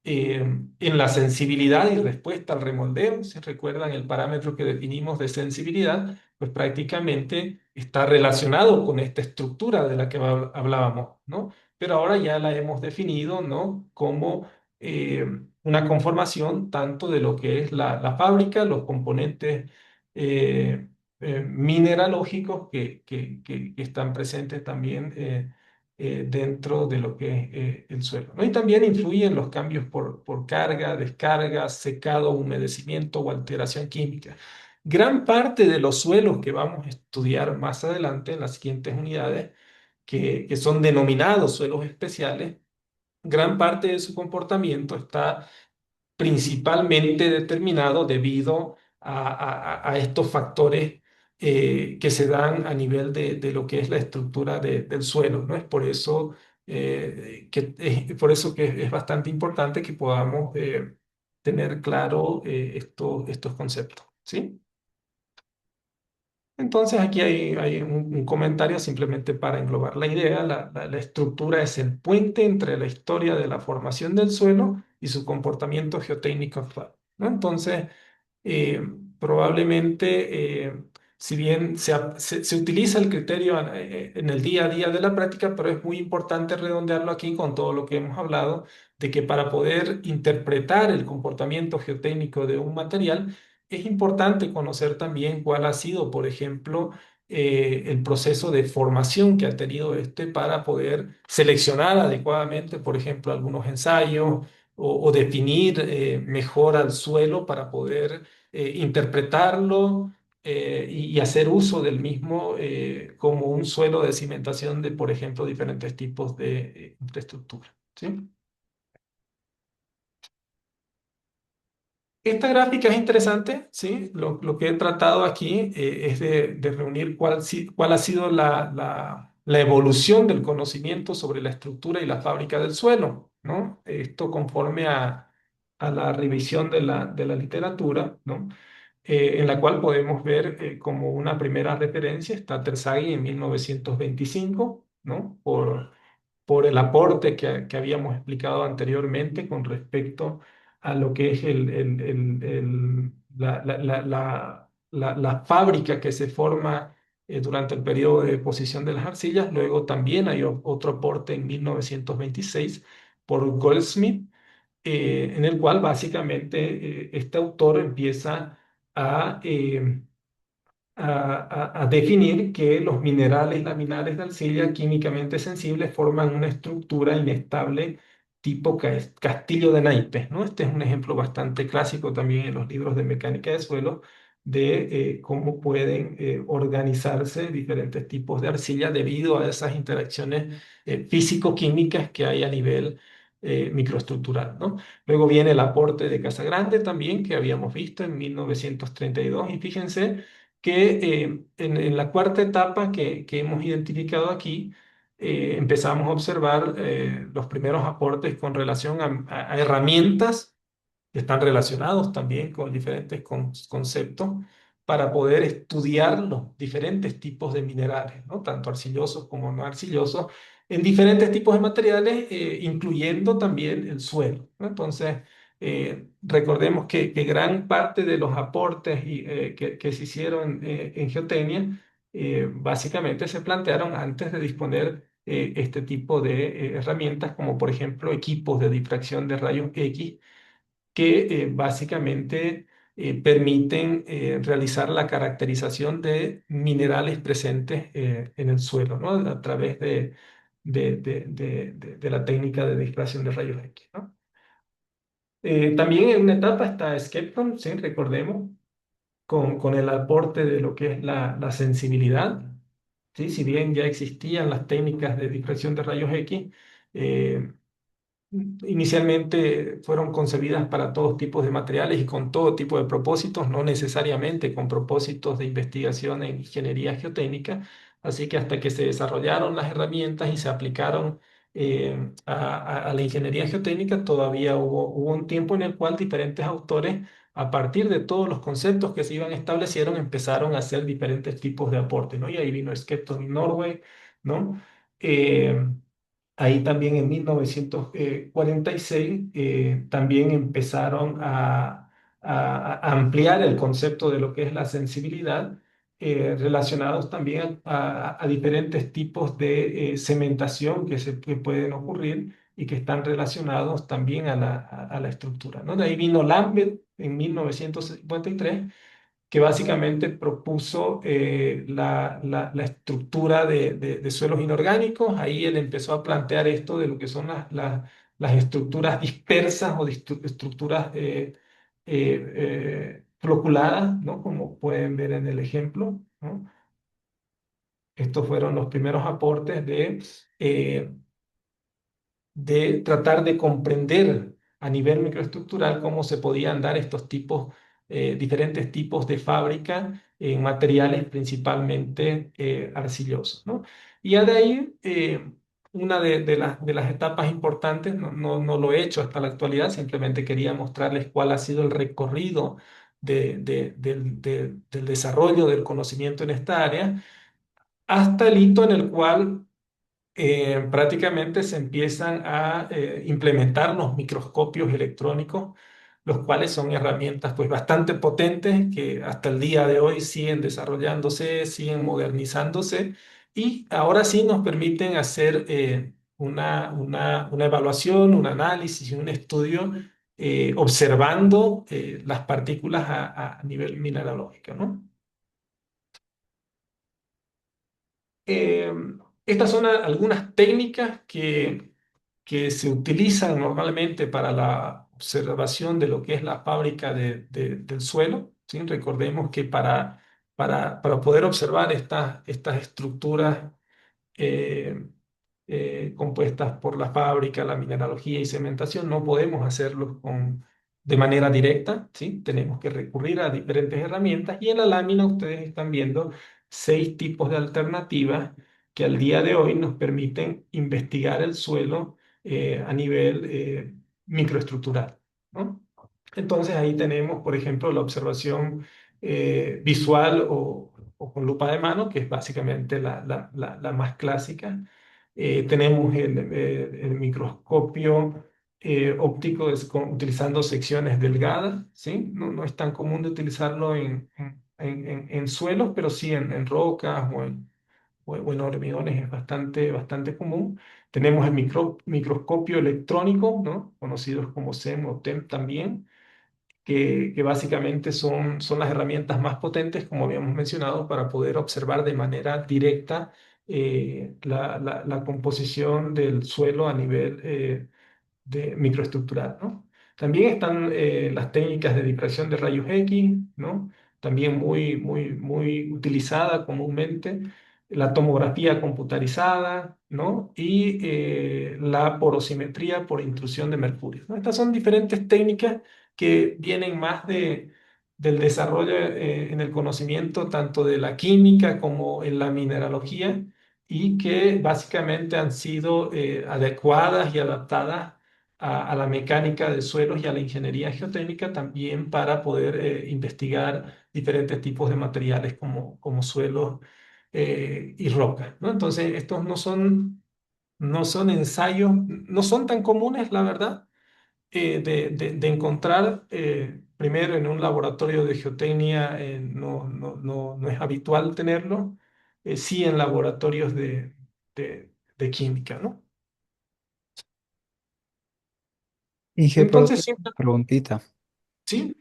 en la sensibilidad y respuesta al remoldeo. Si recuerdan el parámetro que definimos de sensibilidad, pues prácticamente está relacionado con esta estructura de la que hablábamos, ¿no? Pero ahora ya la hemos definido, ¿no? Como una conformación tanto de lo que es la fábrica, los componentes mineralógicos que están presentes también dentro de lo que es el suelo, ¿no? Y también influyen los cambios por carga, descarga, secado, humedecimiento o alteración química. Gran parte de los suelos que vamos a estudiar más adelante en las siguientes unidades, que son denominados suelos especiales, gran parte de su comportamiento está principalmente determinado debido a estos factores que se dan a nivel de lo que es la estructura del suelo, ¿no? Es por eso, por eso que es bastante importante que podamos tener claro estos conceptos, ¿sí? Entonces aquí hay un comentario simplemente para englobar la idea. La estructura es el puente entre la historia de la formación del suelo y su comportamiento geotécnico actual, ¿no? Entonces, eh, probablemente, si bien se utiliza el criterio en el día a día de la práctica, pero es muy importante redondearlo aquí con todo lo que hemos hablado, de que para poder interpretar el comportamiento geotécnico de un material, es importante conocer también cuál ha sido, por ejemplo, el proceso de formación que ha tenido este para poder seleccionar adecuadamente, por ejemplo, algunos ensayos o definir mejor al suelo para poder interpretarlo y hacer uso del mismo como un suelo de cimentación de, por ejemplo, diferentes tipos de infraestructura. ¿Sí? Esta gráfica es interesante, ¿sí? Lo que he tratado aquí es de reunir cuál ha sido la evolución del conocimiento sobre la estructura y la fábrica del suelo, ¿no? Esto conforme a la revisión de la literatura, ¿no? En la cual podemos ver como una primera referencia está Terzaghi en 1925, ¿no? Por el aporte que habíamos explicado anteriormente con respecto a lo que es la fábrica que se forma durante el periodo de deposición de las arcillas. Luego también hay otro aporte en 1926 por Goldsmith, en el cual básicamente este autor empieza a a definir que los minerales laminares de arcilla químicamente sensibles forman una estructura inestable tipo castillo de naipes, ¿no? Este es un ejemplo bastante clásico también en los libros de mecánica de suelo de cómo pueden organizarse diferentes tipos de arcilla debido a esas interacciones físico-químicas que hay a nivel microestructural, ¿no? Luego viene el aporte de Casagrande también, que habíamos visto en 1932, y fíjense que en la cuarta etapa que hemos identificado aquí, empezamos a observar los primeros aportes con relación a herramientas que están relacionados también con diferentes conceptos para poder estudiar los diferentes tipos de minerales, ¿no? Tanto arcillosos como no arcillosos, en diferentes tipos de materiales, incluyendo también el suelo, ¿no? Entonces, recordemos que gran parte de los aportes que se hicieron en geotecnia básicamente se plantearon antes de disponer este tipo de herramientas, como por ejemplo equipos de difracción de rayos X que básicamente permiten realizar la caracterización de minerales presentes en el suelo, ¿no? A través de la técnica de difracción de rayos X, ¿no? También en una etapa está Skepton, ¿sí? Recordemos, con el aporte de lo que es la sensibilidad, ¿sí? Si bien ya existían las técnicas de difracción de rayos X, eh, inicialmente fueron concebidas para todos tipos de materiales y con todo tipo de propósitos, no necesariamente con propósitos de investigación en ingeniería geotécnica, así que hasta que se desarrollaron las herramientas y se aplicaron a la ingeniería geotécnica, todavía hubo un tiempo en el cual diferentes autores, a partir de todos los conceptos que se iban establecieron, empezaron a hacer diferentes tipos de aportes, ¿no? Y ahí vino Skepton y Norway, ¿no? Eh, Ahí también en 1946 también empezaron a ampliar el concepto de lo que es la sensibilidad, relacionados también a diferentes tipos de cementación que pueden ocurrir y que están relacionados también a la estructura, ¿no? De ahí vino Lambert en 1953, que básicamente propuso la estructura de suelos inorgánicos. Ahí él empezó a plantear esto de lo que son las estructuras dispersas o estructuras floculadas, ¿no? Como pueden ver en el ejemplo, ¿no? Estos fueron los primeros aportes de de tratar de comprender a nivel microestructural cómo se podían dar estos tipos, diferentes tipos de fábrica en materiales principalmente arcillosos, ¿no? Y ya de ahí, una de las etapas importantes, no lo he hecho hasta la actualidad, simplemente quería mostrarles cuál ha sido el recorrido del desarrollo del conocimiento en esta área, hasta el hito en el cual prácticamente se empiezan a implementar los microscopios electrónicos, los cuales son herramientas pues bastante potentes que hasta el día de hoy siguen desarrollándose, siguen modernizándose y ahora sí nos permiten hacer una evaluación, un análisis y un estudio observando las partículas a nivel mineralógico, ¿no? Eh, Estas son algunas técnicas que se utilizan normalmente para la observación de lo que es la fábrica del suelo, ¿sí? Recordemos que para poder observar estas estructuras eh, compuestas por la fábrica, la mineralogía y cementación, no podemos hacerlo de manera directa, ¿sí? Tenemos que recurrir a diferentes herramientas y en la lámina ustedes están viendo 6 tipos de alternativas que al día de hoy nos permiten investigar el suelo a nivel microestructural, ¿no? Entonces ahí tenemos, por ejemplo, la observación visual o con lupa de mano, que es básicamente la más clásica. Tenemos el microscopio óptico utilizando secciones delgadas, ¿sí? No es tan común de utilizarlo en suelos, pero sí en rocas o en hormigones es bastante común. Tenemos el microscopio electrónico, ¿no? Conocidos como SEM o TEM también, que básicamente son las herramientas más potentes, como habíamos mencionado, para poder observar de manera directa la composición del suelo a nivel de microestructural, ¿no? También están las técnicas de difracción de rayos X, ¿no? También muy utilizada comúnmente, la tomografía computarizada, ¿no? Y la porosimetría por intrusión de mercurio, ¿no? Estas son diferentes técnicas que vienen más del desarrollo en el conocimiento tanto de la química como en la mineralogía y que básicamente han sido adecuadas y adaptadas a la mecánica de suelos y a la ingeniería geotécnica también para poder investigar diferentes tipos de materiales como suelos y rocas, ¿no? Entonces, estos no son ensayos, no son tan comunes, la verdad, de encontrar. Primero, en un laboratorio de geotecnia no es habitual tenerlo, sí en laboratorios de química, ¿no? Inge, Entonces, profe, siempre, preguntita. sí.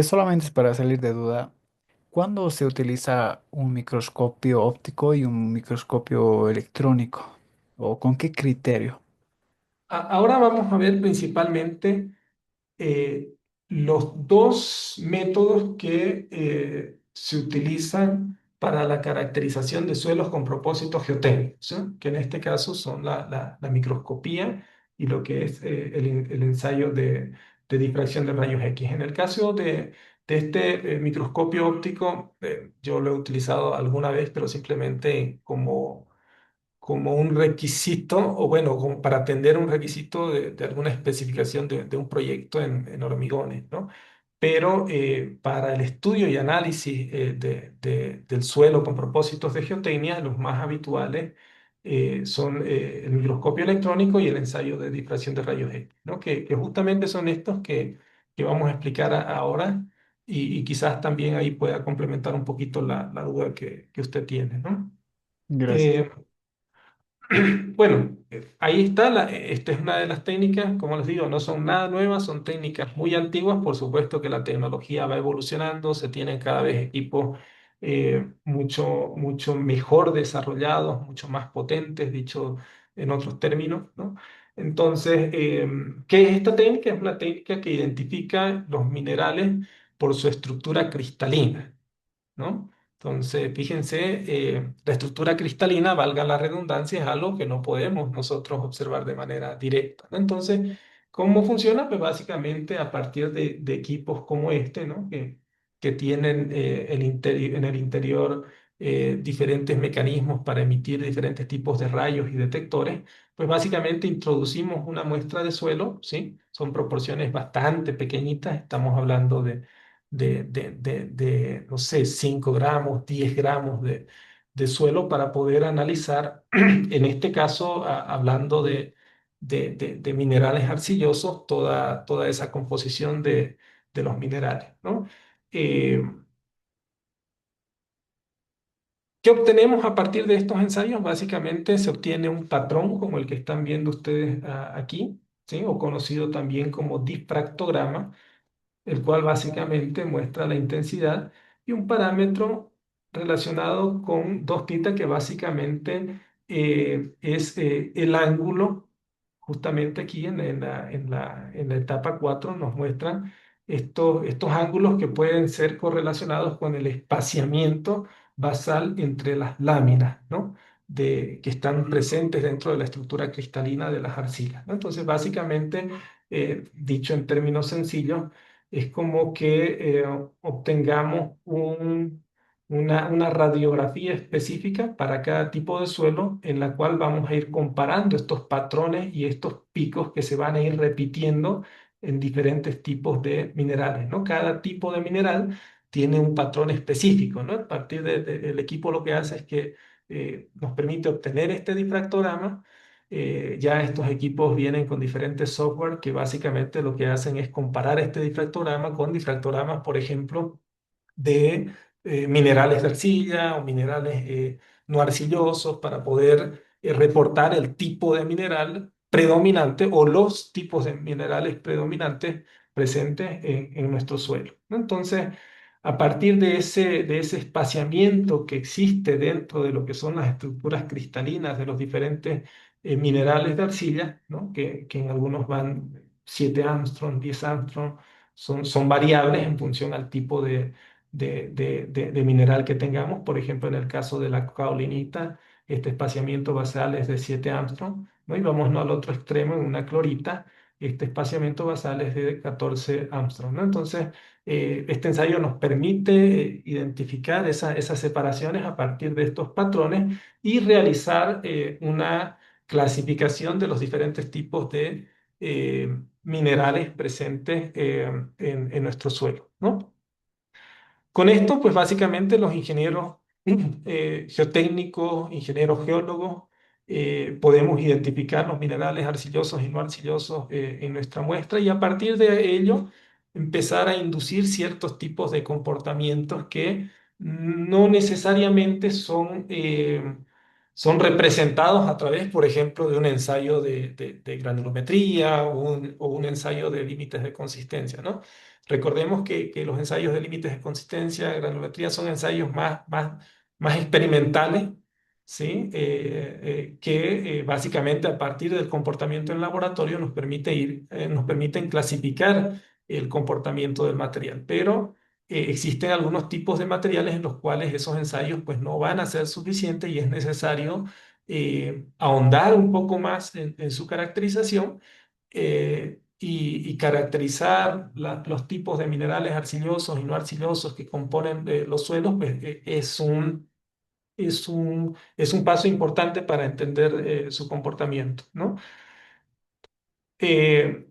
Solamente es para salir de duda. ¿Cuándo se utiliza un microscopio óptico y un microscopio electrónico? ¿O con qué criterio? Ahora vamos a ver principalmente eh, los dos métodos que se utilizan para la caracterización de suelos con propósitos geotécnicos, ¿sí? Que en este caso son la microscopía y lo que es el ensayo de difracción de rayos X. En el caso de este microscopio óptico, yo lo he utilizado alguna vez, pero simplemente como un requisito, o bueno, como para atender un requisito de alguna especificación de un proyecto en hormigones, ¿no? Pero para el estudio y análisis del suelo con propósitos de geotecnia, los más habituales son el microscopio electrónico y el ensayo de difracción de rayos X, ¿no? Que justamente son estos que vamos a explicar ahora y quizás también ahí pueda complementar un poquito la duda que usted tiene, ¿no? Gracias. Eh, Bueno, ahí está, esta es una de las técnicas, como les digo, no son nada nuevas, son técnicas muy antiguas, por supuesto que la tecnología va evolucionando, se tienen cada vez equipos mucho mejor desarrollados, mucho más potentes, dicho en otros términos, ¿no? Entonces, ¿qué es esta técnica? Es una técnica que identifica los minerales por su estructura cristalina, ¿no? Entonces, fíjense, la estructura cristalina, valga la redundancia, es algo que no podemos nosotros observar de manera directa, ¿no? Entonces, ¿cómo funciona? Pues básicamente a partir de equipos como este, ¿no? Que tienen en el interior diferentes mecanismos para emitir diferentes tipos de rayos y detectores, pues básicamente introducimos una muestra de suelo, ¿sí? Son proporciones bastante pequeñitas, estamos hablando no sé, 5 gramos, 10 gramos de suelo para poder analizar, en este caso, hablando de minerales arcillosos, toda esa composición de los minerales, ¿no? Eh, ¿Qué obtenemos a partir de estos ensayos? Básicamente se obtiene un patrón como el que están viendo ustedes aquí, ¿sí? O conocido también como difractograma, el cual básicamente muestra la intensidad y un parámetro relacionado con 2θ que básicamente es el ángulo, justamente aquí en la etapa 4 nos muestran estos ángulos que pueden ser correlacionados con el espaciamiento basal entre las láminas, ¿no? Que están presentes dentro de la estructura cristalina de las arcillas, ¿no? Entonces, básicamente, dicho en términos sencillos, es como que obtengamos una radiografía específica para cada tipo de suelo en la cual vamos a ir comparando estos patrones y estos picos que se van a ir repitiendo en diferentes tipos de minerales, ¿no? Cada tipo de mineral tiene un patrón específico, ¿no? A partir del equipo lo que hace es que nos permite obtener este difractograma. Ya estos equipos vienen con diferentes software que básicamente lo que hacen es comparar este difractograma con difractogramas, por ejemplo, de minerales de arcilla o minerales no arcillosos para poder reportar el tipo de mineral predominante o los tipos de minerales predominantes presentes en nuestro suelo, ¿no? Entonces, a partir de ese espaciamiento que existe dentro de lo que son las estructuras cristalinas de los diferentes minerales de arcilla, ¿no? Que en algunos van 7 Armstrong, 10 Armstrong, son variables en función al tipo de mineral que tengamos. Por ejemplo, en el caso de la caolinita, este espaciamiento basal es de 7 Armstrong, ¿no? Y vamos, ¿no?, al otro extremo, en una clorita, este espaciamiento basal es de 14 Armstrong, ¿no? Entonces, este ensayo nos permite identificar esas separaciones a partir de estos patrones y realizar una clasificación de los diferentes tipos de minerales presentes en nuestro suelo, ¿no? Con esto, pues básicamente los ingenieros geotécnicos, ingenieros geólogos, podemos identificar los minerales arcillosos y no arcillosos en nuestra muestra y a partir de ello empezar a inducir ciertos tipos de comportamientos que no necesariamente son representados a través, por ejemplo, de un ensayo de granulometría o un ensayo de límites de consistencia, ¿no? Recordemos que los ensayos de límites de consistencia, granulometría, son ensayos más experimentales, ¿sí? Que básicamente a partir del comportamiento en laboratorio nos permiten clasificar el comportamiento del material. Pero existen algunos tipos de materiales en los cuales esos ensayos pues, no van a ser suficientes y es necesario ahondar un poco más en su caracterización y caracterizar los tipos de minerales arcillosos y no arcillosos que componen los suelos, pues, es un paso importante para entender su comportamiento, ¿no? Eh,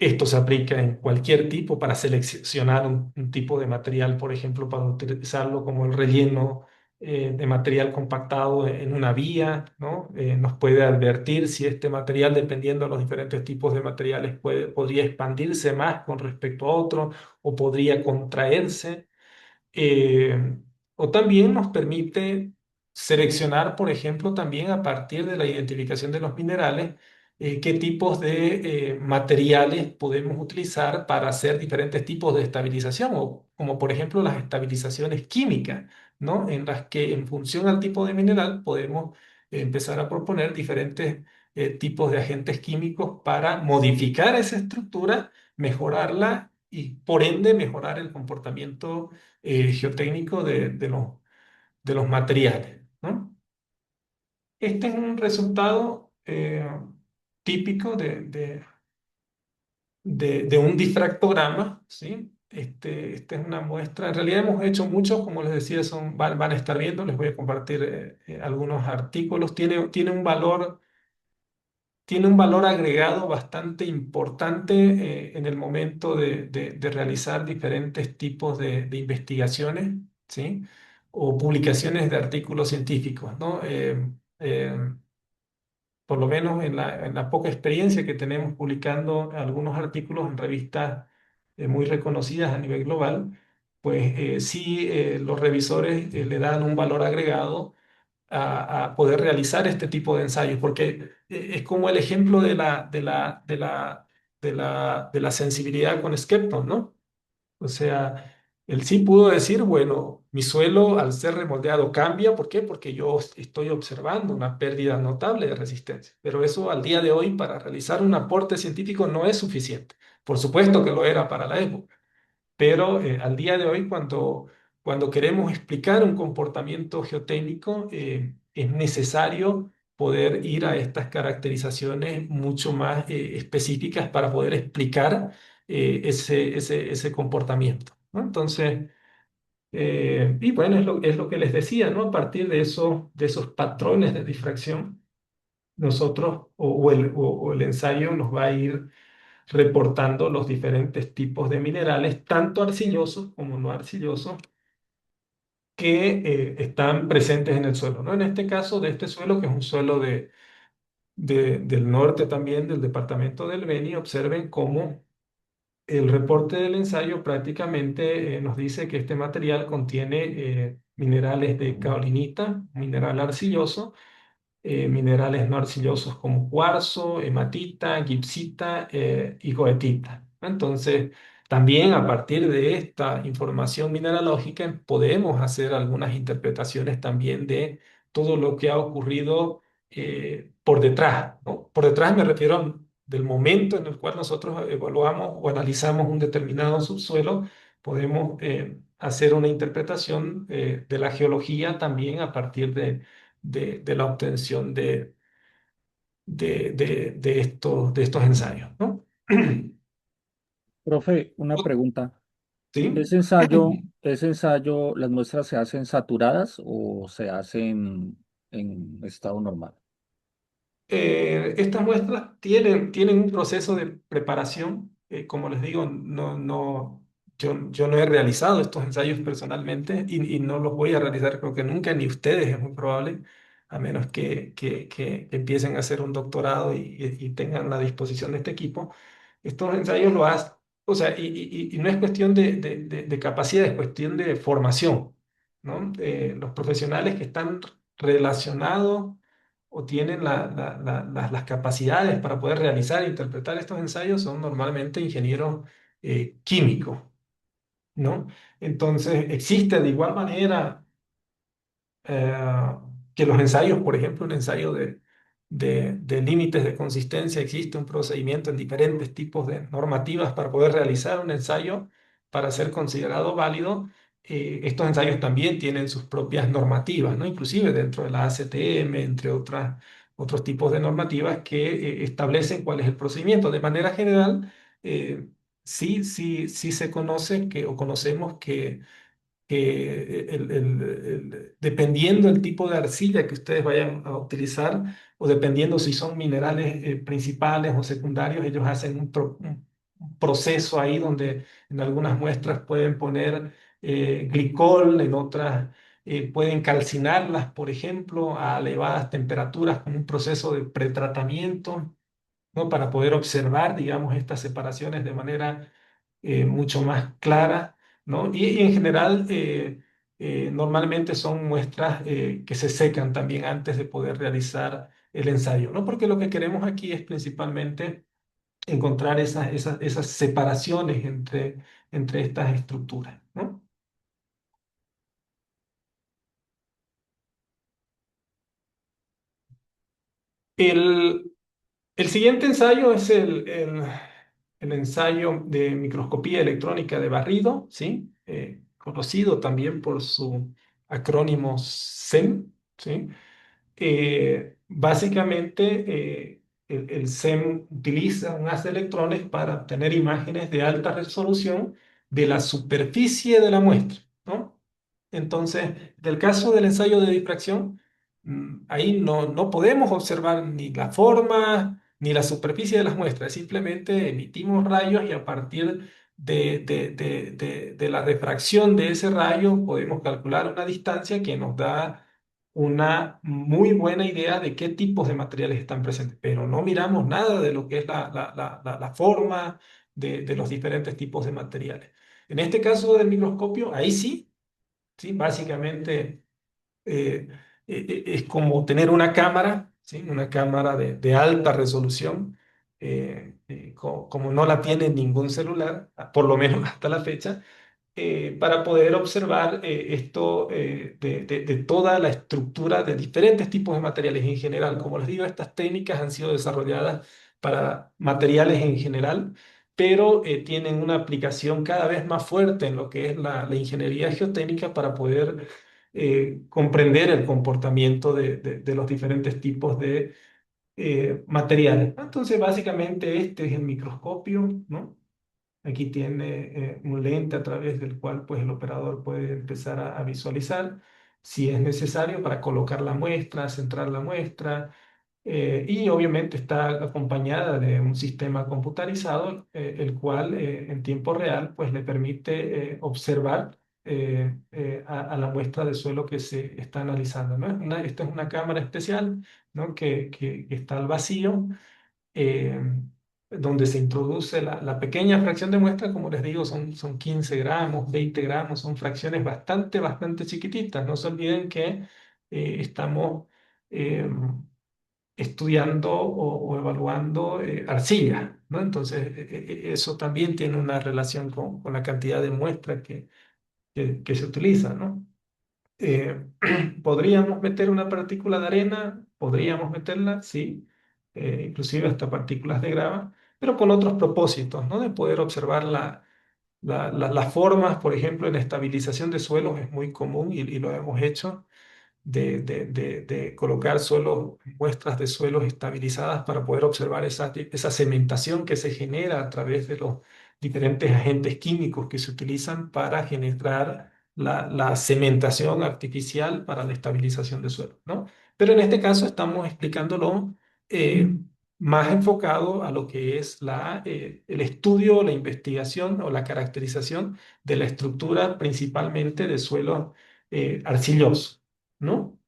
Esto se aplica en cualquier tipo para seleccionar un tipo de material, por ejemplo, para utilizarlo como el relleno de material compactado en una vía, ¿no? Nos puede advertir si este material, dependiendo de los diferentes tipos de materiales, podría expandirse más con respecto a otro o podría contraerse. Eh, o también nos permite seleccionar, por ejemplo, también a partir de la identificación de los minerales, qué tipos de materiales podemos utilizar para hacer diferentes tipos de estabilización, o como por ejemplo las estabilizaciones químicas, ¿no? En las que en función al tipo de mineral podemos empezar a proponer diferentes tipos de agentes químicos para modificar esa estructura, mejorarla y por ende mejorar el comportamiento geotécnico de los materiales, ¿no? Este es un resultado típico de un difractograma, ¿sí? Esta es una muestra. En realidad hemos hecho muchos, como les decía, van a estar viendo, les voy a compartir algunos artículos. Tiene un valor agregado bastante importante en el momento de realizar diferentes tipos de investigaciones, ¿sí? O publicaciones de artículos científicos, ¿no? Eh, por lo menos en la poca experiencia que tenemos publicando algunos artículos en revistas muy reconocidas a nivel global, pues sí, los revisores le dan un valor agregado a poder realizar este tipo de ensayos, porque es como el ejemplo de la sensibilidad con Skepton, ¿no? O sea, él sí pudo decir, bueno, mi suelo al ser remoldeado cambia. ¿Por qué? Porque yo estoy observando una pérdida notable de resistencia. Pero eso al día de hoy para realizar un aporte científico no es suficiente. Por supuesto que lo era para la época, pero al día de hoy, cuando queremos explicar un comportamiento geotécnico, es necesario poder ir a estas caracterizaciones mucho más específicas para poder explicar ese comportamiento, ¿no? Entonces, y bueno, es lo que les decía, ¿no? A partir de esos patrones de difracción, nosotros o el ensayo nos va a ir reportando los diferentes tipos de minerales, tanto arcillosos como no arcillosos, que están presentes en el suelo, ¿no? En este caso, de este suelo, que es un suelo del norte también, del departamento del Beni, observen cómo el reporte del ensayo prácticamente nos dice que este material contiene minerales de caolinita, mineral arcilloso, minerales no arcillosos como cuarzo, hematita, gipsita y goetita. Entonces, también a partir de esta información mineralógica podemos hacer algunas interpretaciones también de todo lo que ha ocurrido por detrás, ¿no? Por detrás me refiero del momento en el cual nosotros evaluamos o analizamos un determinado subsuelo, podemos hacer una interpretación de la geología también a partir de la obtención de estos ensayos, ¿no? Profe, una pregunta. ¿Sí? Ese ensayo, las muestras se hacen saturadas o se hacen en estado normal? Estas muestras tienen un proceso de preparación. Como les digo, yo no he realizado estos ensayos personalmente y no los voy a realizar, creo que nunca, ni ustedes, es muy probable, a menos que empiecen a hacer un doctorado y tengan la disposición de este equipo. Estos ensayos lo hacen, o sea, y no es cuestión de capacidad, es cuestión de formación, ¿no? Los profesionales que están relacionados o tienen las capacidades para poder realizar e interpretar estos ensayos son normalmente ingenieros químicos, ¿no? Entonces, existe de igual manera eh, que los ensayos, por ejemplo, un ensayo de límites de consistencia, existe un procedimiento en diferentes tipos de normativas para poder realizar un ensayo para ser considerado válido. Estos ensayos también tienen sus propias normativas, ¿no? Inclusive dentro de la ACTM, entre otros tipos de normativas que establecen cuál es el procedimiento. De manera general, sí se conoce o conocemos que dependiendo del tipo de arcilla que ustedes vayan a utilizar o dependiendo si son minerales principales o secundarios, ellos hacen un proceso ahí donde en algunas muestras pueden poner glicol, en otras pueden calcinarlas, por ejemplo, a elevadas temperaturas con un proceso de pretratamiento, ¿no? Para poder observar, digamos, estas separaciones de manera mucho más clara, ¿no? Y en general, normalmente son muestras que se secan también antes de poder realizar el ensayo, ¿no? Porque lo que queremos aquí es principalmente encontrar esas separaciones entre estas estructuras, ¿no? El, el siguiente ensayo es el ensayo de microscopía electrónica de barrido, ¿sí? Conocido también por su acrónimo SEM, ¿sí? Básicamente, el SEM utiliza un haz de electrones para obtener imágenes de alta resolución de la superficie de la muestra, ¿no? Entonces, del caso del ensayo de difracción, ahí no podemos observar ni la forma ni la superficie de las muestras, simplemente emitimos rayos y a partir de la refracción de ese rayo podemos calcular una distancia que nos da una muy buena idea de qué tipos de materiales están presentes, pero no miramos nada de lo que es la forma de los diferentes tipos de materiales. En este caso del microscopio, ahí sí, sí, básicamente es como tener una cámara, ¿sí? Una cámara de alta resolución, como no la tiene ningún celular, por lo menos hasta la fecha, para poder observar esto de toda la estructura de diferentes tipos de materiales en general. Como les digo, estas técnicas han sido desarrolladas para materiales en general, pero tienen una aplicación cada vez más fuerte en lo que es la ingeniería geotécnica para poder comprender el comportamiento de los diferentes tipos de materiales. Entonces, básicamente, este es el microscopio, ¿no? Aquí tiene un lente a través del cual pues, el operador puede empezar a visualizar si es necesario para colocar la muestra, centrar la muestra, y obviamente está acompañada de un sistema computarizado, el cual en tiempo real pues, le permite observar a la muestra de suelo que se está analizando, ¿no? Esta es una cámara especial, ¿no? que está al vacío, eh, donde se introduce la pequeña fracción de muestra. Como les digo, son 15 gramos, 20 gramos, son fracciones bastante chiquititas. No se olviden que estamos eh, estudiando o evaluando arcilla, ¿no? Entonces, eso también tiene una relación con la cantidad de muestra que se utiliza, ¿no? Eh, ¿Podríamos meter una partícula de arena? Podríamos meterla, sí, inclusive hasta partículas de grava, pero con otros propósitos, ¿no? De poder observar las formas, por ejemplo, en estabilización de suelos es muy común y lo hemos hecho de colocar muestras de suelos estabilizadas para poder observar esa cementación que se genera a través de los diferentes agentes químicos que se utilizan para generar la cementación artificial para la estabilización de suelos, ¿no? Pero en este caso estamos explicándolo más enfocado a lo que es el estudio, la investigación o la caracterización de la estructura principalmente de suelos arcillosos, ¿no?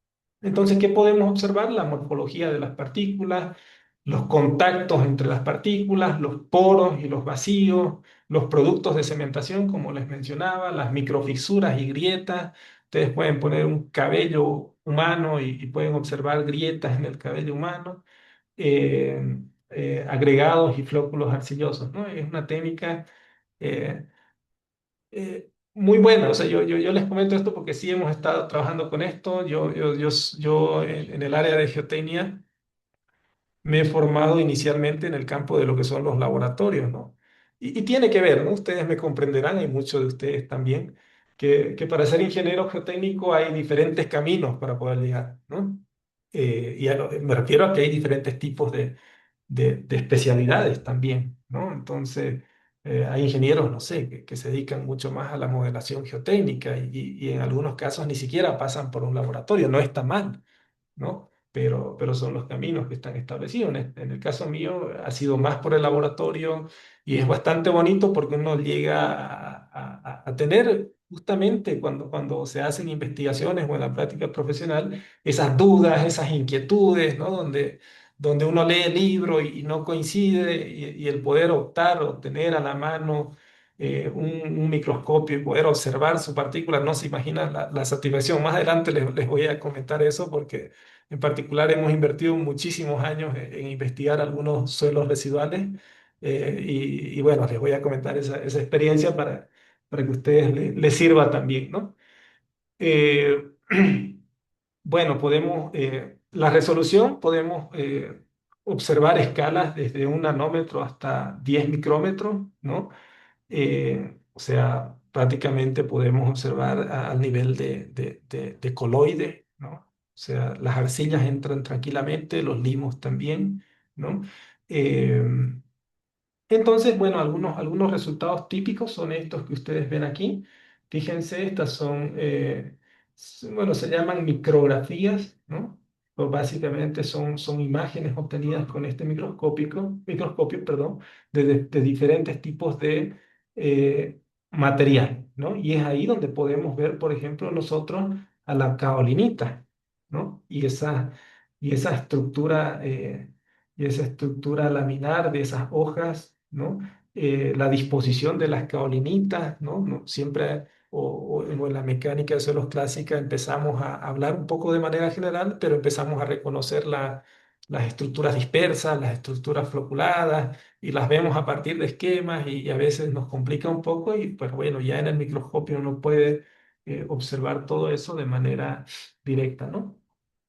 Entonces, ¿qué podemos observar? La morfología de las partículas, los contactos entre las partículas, los poros y los vacíos, los productos de cementación, como les mencionaba, las microfisuras y grietas. Ustedes pueden poner un cabello humano y pueden observar grietas en el cabello humano, agregados y flóculos arcillosos, ¿no? Es una técnica eh, muy buena. O sea, yo les comento esto porque sí hemos estado trabajando con esto. Yo en el área de geotecnia me he formado inicialmente en el campo de lo que son los laboratorios, ¿no? Y tiene que ver, ¿no? Ustedes me comprenderán, y muchos de ustedes también, que para ser ingeniero geotécnico hay diferentes caminos para poder llegar, ¿no? Me refiero a que hay diferentes tipos de especialidades también, ¿no? Entonces, hay ingenieros, no sé, que se dedican mucho más a la modelación geotécnica y en algunos casos ni siquiera pasan por un laboratorio, no está mal, ¿no? Pero son los caminos que están establecidos. En el caso mío ha sido más por el laboratorio y es bastante bonito porque uno llega a tener justamente cuando se hacen investigaciones o en la práctica profesional esas dudas, esas inquietudes, ¿no? Donde uno lee el libro y no coincide y el poder optar o tener a la mano un microscopio y poder observar su partícula, no se imagina la satisfacción. Más adelante les voy a comentar eso porque en particular hemos invertido muchísimos años en investigar algunos suelos residuales, y bueno, les voy a comentar esa experiencia para que a ustedes les sirva también, ¿no? Eh, bueno, la resolución podemos observar escalas desde un nanómetro hasta 10 micrómetros, ¿no? O sea, prácticamente podemos observar al nivel de coloide, ¿no? O sea, las arcillas entran tranquilamente, los limos también, ¿no? Em, entonces, bueno, algunos resultados típicos son estos que ustedes ven aquí. Fíjense, estas son, bueno, se llaman micrografías, ¿no? Pues básicamente son imágenes obtenidas con este microscopio, perdón, de diferentes tipos de material, ¿no? Y es ahí donde podemos ver, por ejemplo, nosotros a la caolinita, ¿no? Y esa estructura laminar de esas hojas, ¿no? La disposición de las caolinitas, ¿no? Siempre, o en la mecánica de suelos clásica empezamos a hablar un poco de manera general, pero empezamos a reconocer las estructuras dispersas, las estructuras floculadas, y las vemos a partir de esquemas y a veces nos complica un poco, y pues bueno, ya en el microscopio uno puede observar todo eso de manera directa, ¿no?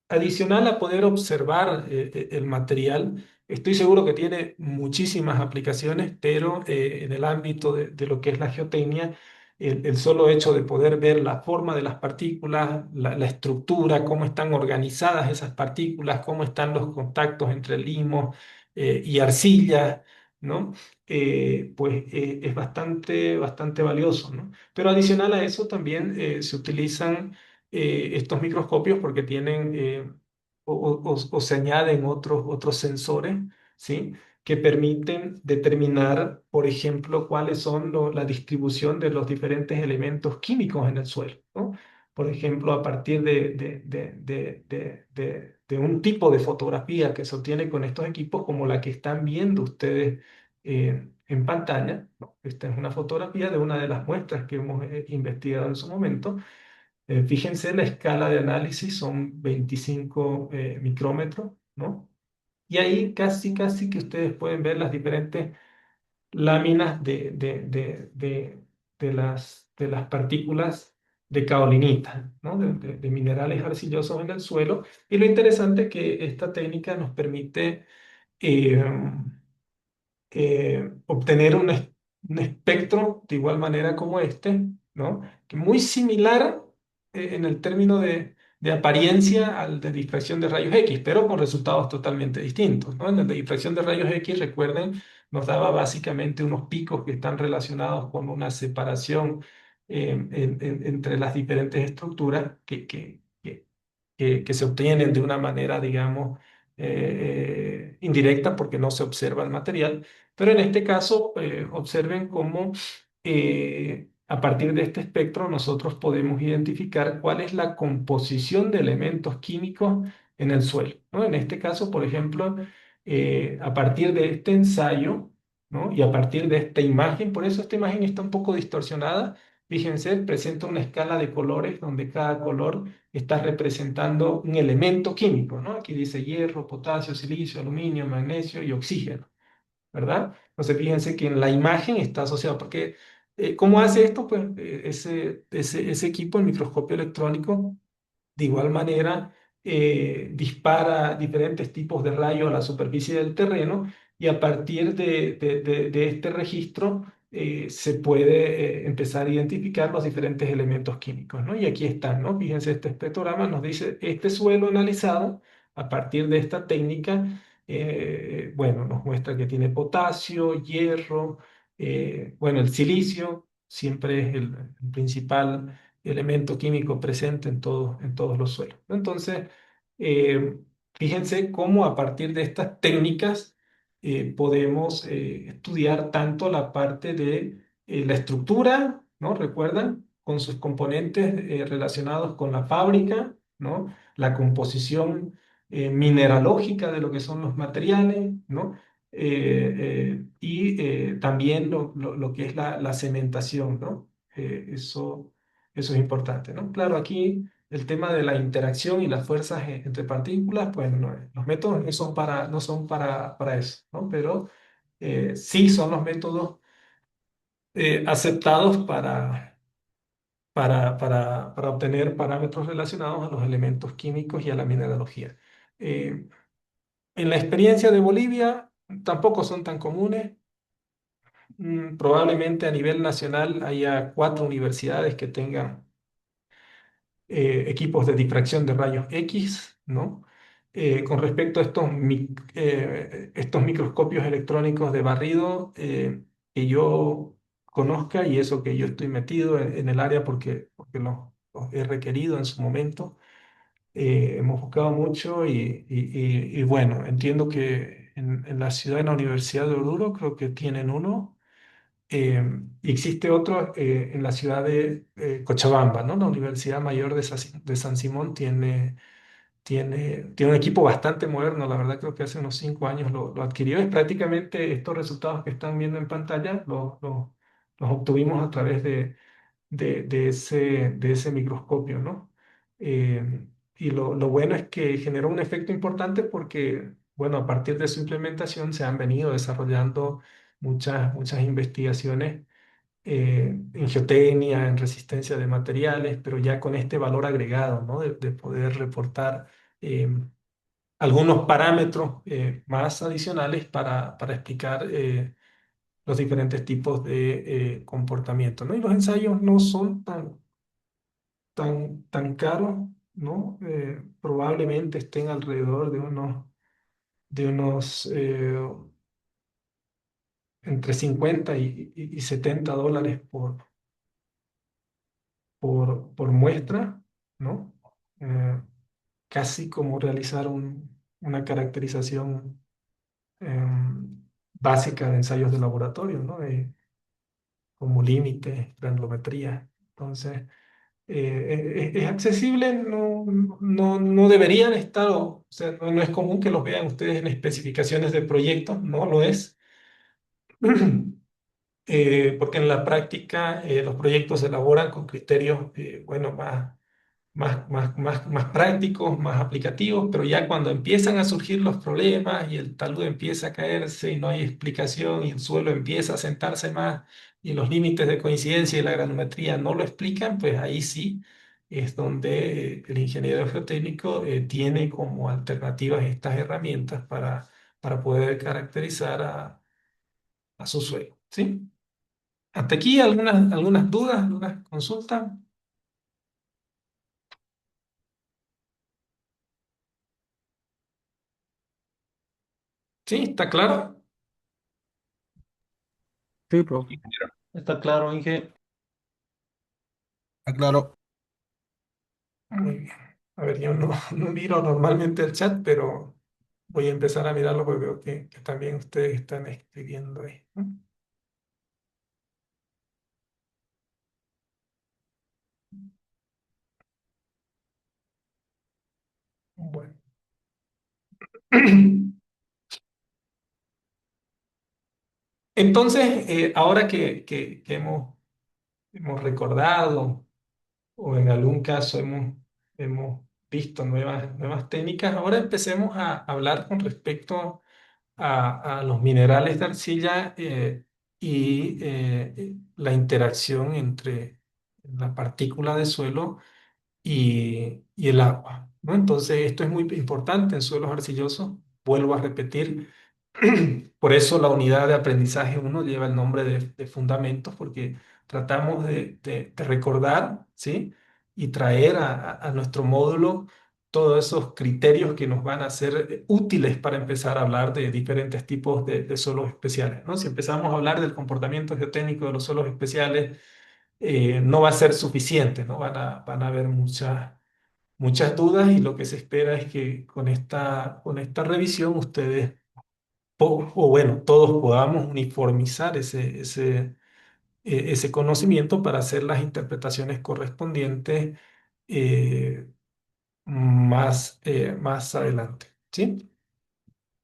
Adicional a poder observar el material, estoy seguro que tiene muchísimas aplicaciones, pero en el ámbito de lo que es la geotecnia, el solo hecho de poder ver la forma de las partículas, la estructura, cómo están organizadas esas partículas, cómo están los contactos entre limos y arcilla, ¿no? Es bastante valioso, ¿no? Pero adicional a eso también se utilizan estos microscopios porque tienen o se añaden otros sensores, ¿sí? Que permiten determinar, por ejemplo, cuáles son la distribución de los diferentes elementos químicos en el suelo, ¿no? Por ejemplo, a partir de un tipo de fotografía que se obtiene con estos equipos, como la que están viendo ustedes en pantalla, ¿no? Esta es una fotografía de una de las muestras que hemos investigado en su momento. Fíjense, la escala de análisis son 25 micrómetros, ¿no? Y ahí casi que ustedes pueden ver las diferentes láminas de las partículas de caolinita, ¿no? De minerales arcillosos en el suelo. Y lo interesante es que esta técnica nos permite eh, obtener un espectro de igual manera como este, ¿no? Que muy similar en el término de apariencia al de difracción de rayos X, pero con resultados totalmente distintos, ¿no? En el de difracción de rayos X, recuerden, nos daba básicamente unos picos que están relacionados con una separación entre las diferentes estructuras que se obtienen de una manera, digamos, indirecta porque no se observa el material. Pero en este caso, observen cómo a partir de este espectro nosotros podemos identificar cuál es la composición de elementos químicos en el suelo, ¿no? En este caso, por ejemplo, a partir de este ensayo, ¿no? Y a partir de esta imagen, por eso esta imagen está un poco distorsionada. Fíjense, presenta una escala de colores donde cada color está representando un elemento químico, ¿no? Aquí dice hierro, potasio, silicio, aluminio, magnesio y oxígeno, ¿verdad? Entonces fíjense que en la imagen está asociado, porque ¿cómo hace esto? Pues ese equipo, el microscopio electrónico, de igual manera, dispara diferentes tipos de rayos a la superficie del terreno, y a partir de este registro se puede empezar a identificar los diferentes elementos químicos, ¿no? Y aquí están, ¿no? Fíjense, este espectrograma nos dice este suelo analizado a partir de esta técnica. Bueno, nos muestra que tiene potasio, hierro, bueno, el silicio siempre es el principal elemento químico presente en todos los suelos, ¿no? Entonces, eh, fíjense cómo a partir de estas técnicas podemos estudiar tanto la parte de la estructura, ¿no? ¿Recuerdan? Con sus componentes relacionados con la fábrica, ¿no? La composición mineralógica de lo que son los materiales, ¿no? Y también lo que es la cementación, ¿no? Eso es importante, ¿no? Claro, aquí el tema de la interacción y las fuerzas entre partículas, pues los métodos no son para eso, ¿no? Pero sí son los métodos aceptados para obtener parámetros relacionados a los elementos químicos y a la mineralogía. Eh, en la experiencia de Bolivia tampoco son tan comunes. Probablemente a nivel nacional haya 4 universidades que tengan equipos de difracción de rayos X, ¿no? Con respecto a estos microscopios electrónicos de barrido, que yo conozca, y eso que yo estoy metido en el área porque los he requerido en su momento, hemos buscado mucho y bueno, entiendo que en la ciudad, en la Universidad de Oruro, creo que tienen uno. Y existe otro en la ciudad de Cochabamba, ¿no? La Universidad Mayor de San Simón tiene un equipo bastante moderno, la verdad creo que hace unos 5 años lo adquirió. Es prácticamente estos resultados que están viendo en pantalla, los obtuvimos a través de ese microscopio, ¿no? Y lo bueno es que generó un efecto importante porque, bueno, a partir de su implementación se han venido desarrollando muchas investigaciones en geotecnia, en resistencia de materiales, pero ya con este valor agregado, ¿no? De poder reportar eh, algunos parámetros más adicionales para explicar los diferentes tipos de comportamiento, ¿no? Y los ensayos no son tan caros, ¿no? Probablemente estén alrededor de unos entre 50 y $70 por muestra, ¿no? Eh, Casi como realizar una caracterización básica de ensayos de laboratorio, ¿no? Como límite, granulometría. Entonces, es accesible, no deberían estar, o sea, no es común que los vean ustedes en especificaciones de proyectos, no lo es. Porque en la práctica los proyectos se elaboran con criterios, bueno, más prácticos, más aplicativos, pero ya cuando empiezan a surgir los problemas y el talud empieza a caerse y no hay explicación y el suelo empieza a sentarse más y los límites de coincidencia y la granulometría no lo explican, pues ahí sí es donde el ingeniero geotécnico tiene como alternativas estas herramientas para poder caracterizar a su suelo, ¿sí? Hasta aquí algunas dudas, algunas consultas. ¿Sí? ¿Está claro? Sí, profe. Está claro, Inge. Aclaro. Muy bien. A ver, yo no miro normalmente el chat, pero voy a empezar a mirarlo porque veo que también ustedes están escribiendo ahí, ¿no? Bueno. Entonces, ahora que hemos recordado o en algún caso hemos visto nuevas técnicas, ahora empecemos a hablar con respecto a los minerales de arcilla y la interacción entre la partícula de suelo y el agua, ¿no? Entonces, esto es muy importante en suelos arcillosos. Vuelvo a repetir, por eso la unidad de aprendizaje uno lleva el nombre de fundamentos, porque tratamos de recordar, ¿sí? Y traer a nuestro módulo todos esos criterios que nos van a ser útiles para empezar a hablar de diferentes tipos de suelos especiales, ¿no? Si empezamos a hablar del comportamiento geotécnico de los suelos especiales, no va a ser suficiente, ¿no? Van a haber muchas dudas y lo que se espera es que con esta revisión ustedes, o bueno, todos podamos uniformizar ese conocimiento para hacer las interpretaciones correspondientes eh, más adelante, ¿sí?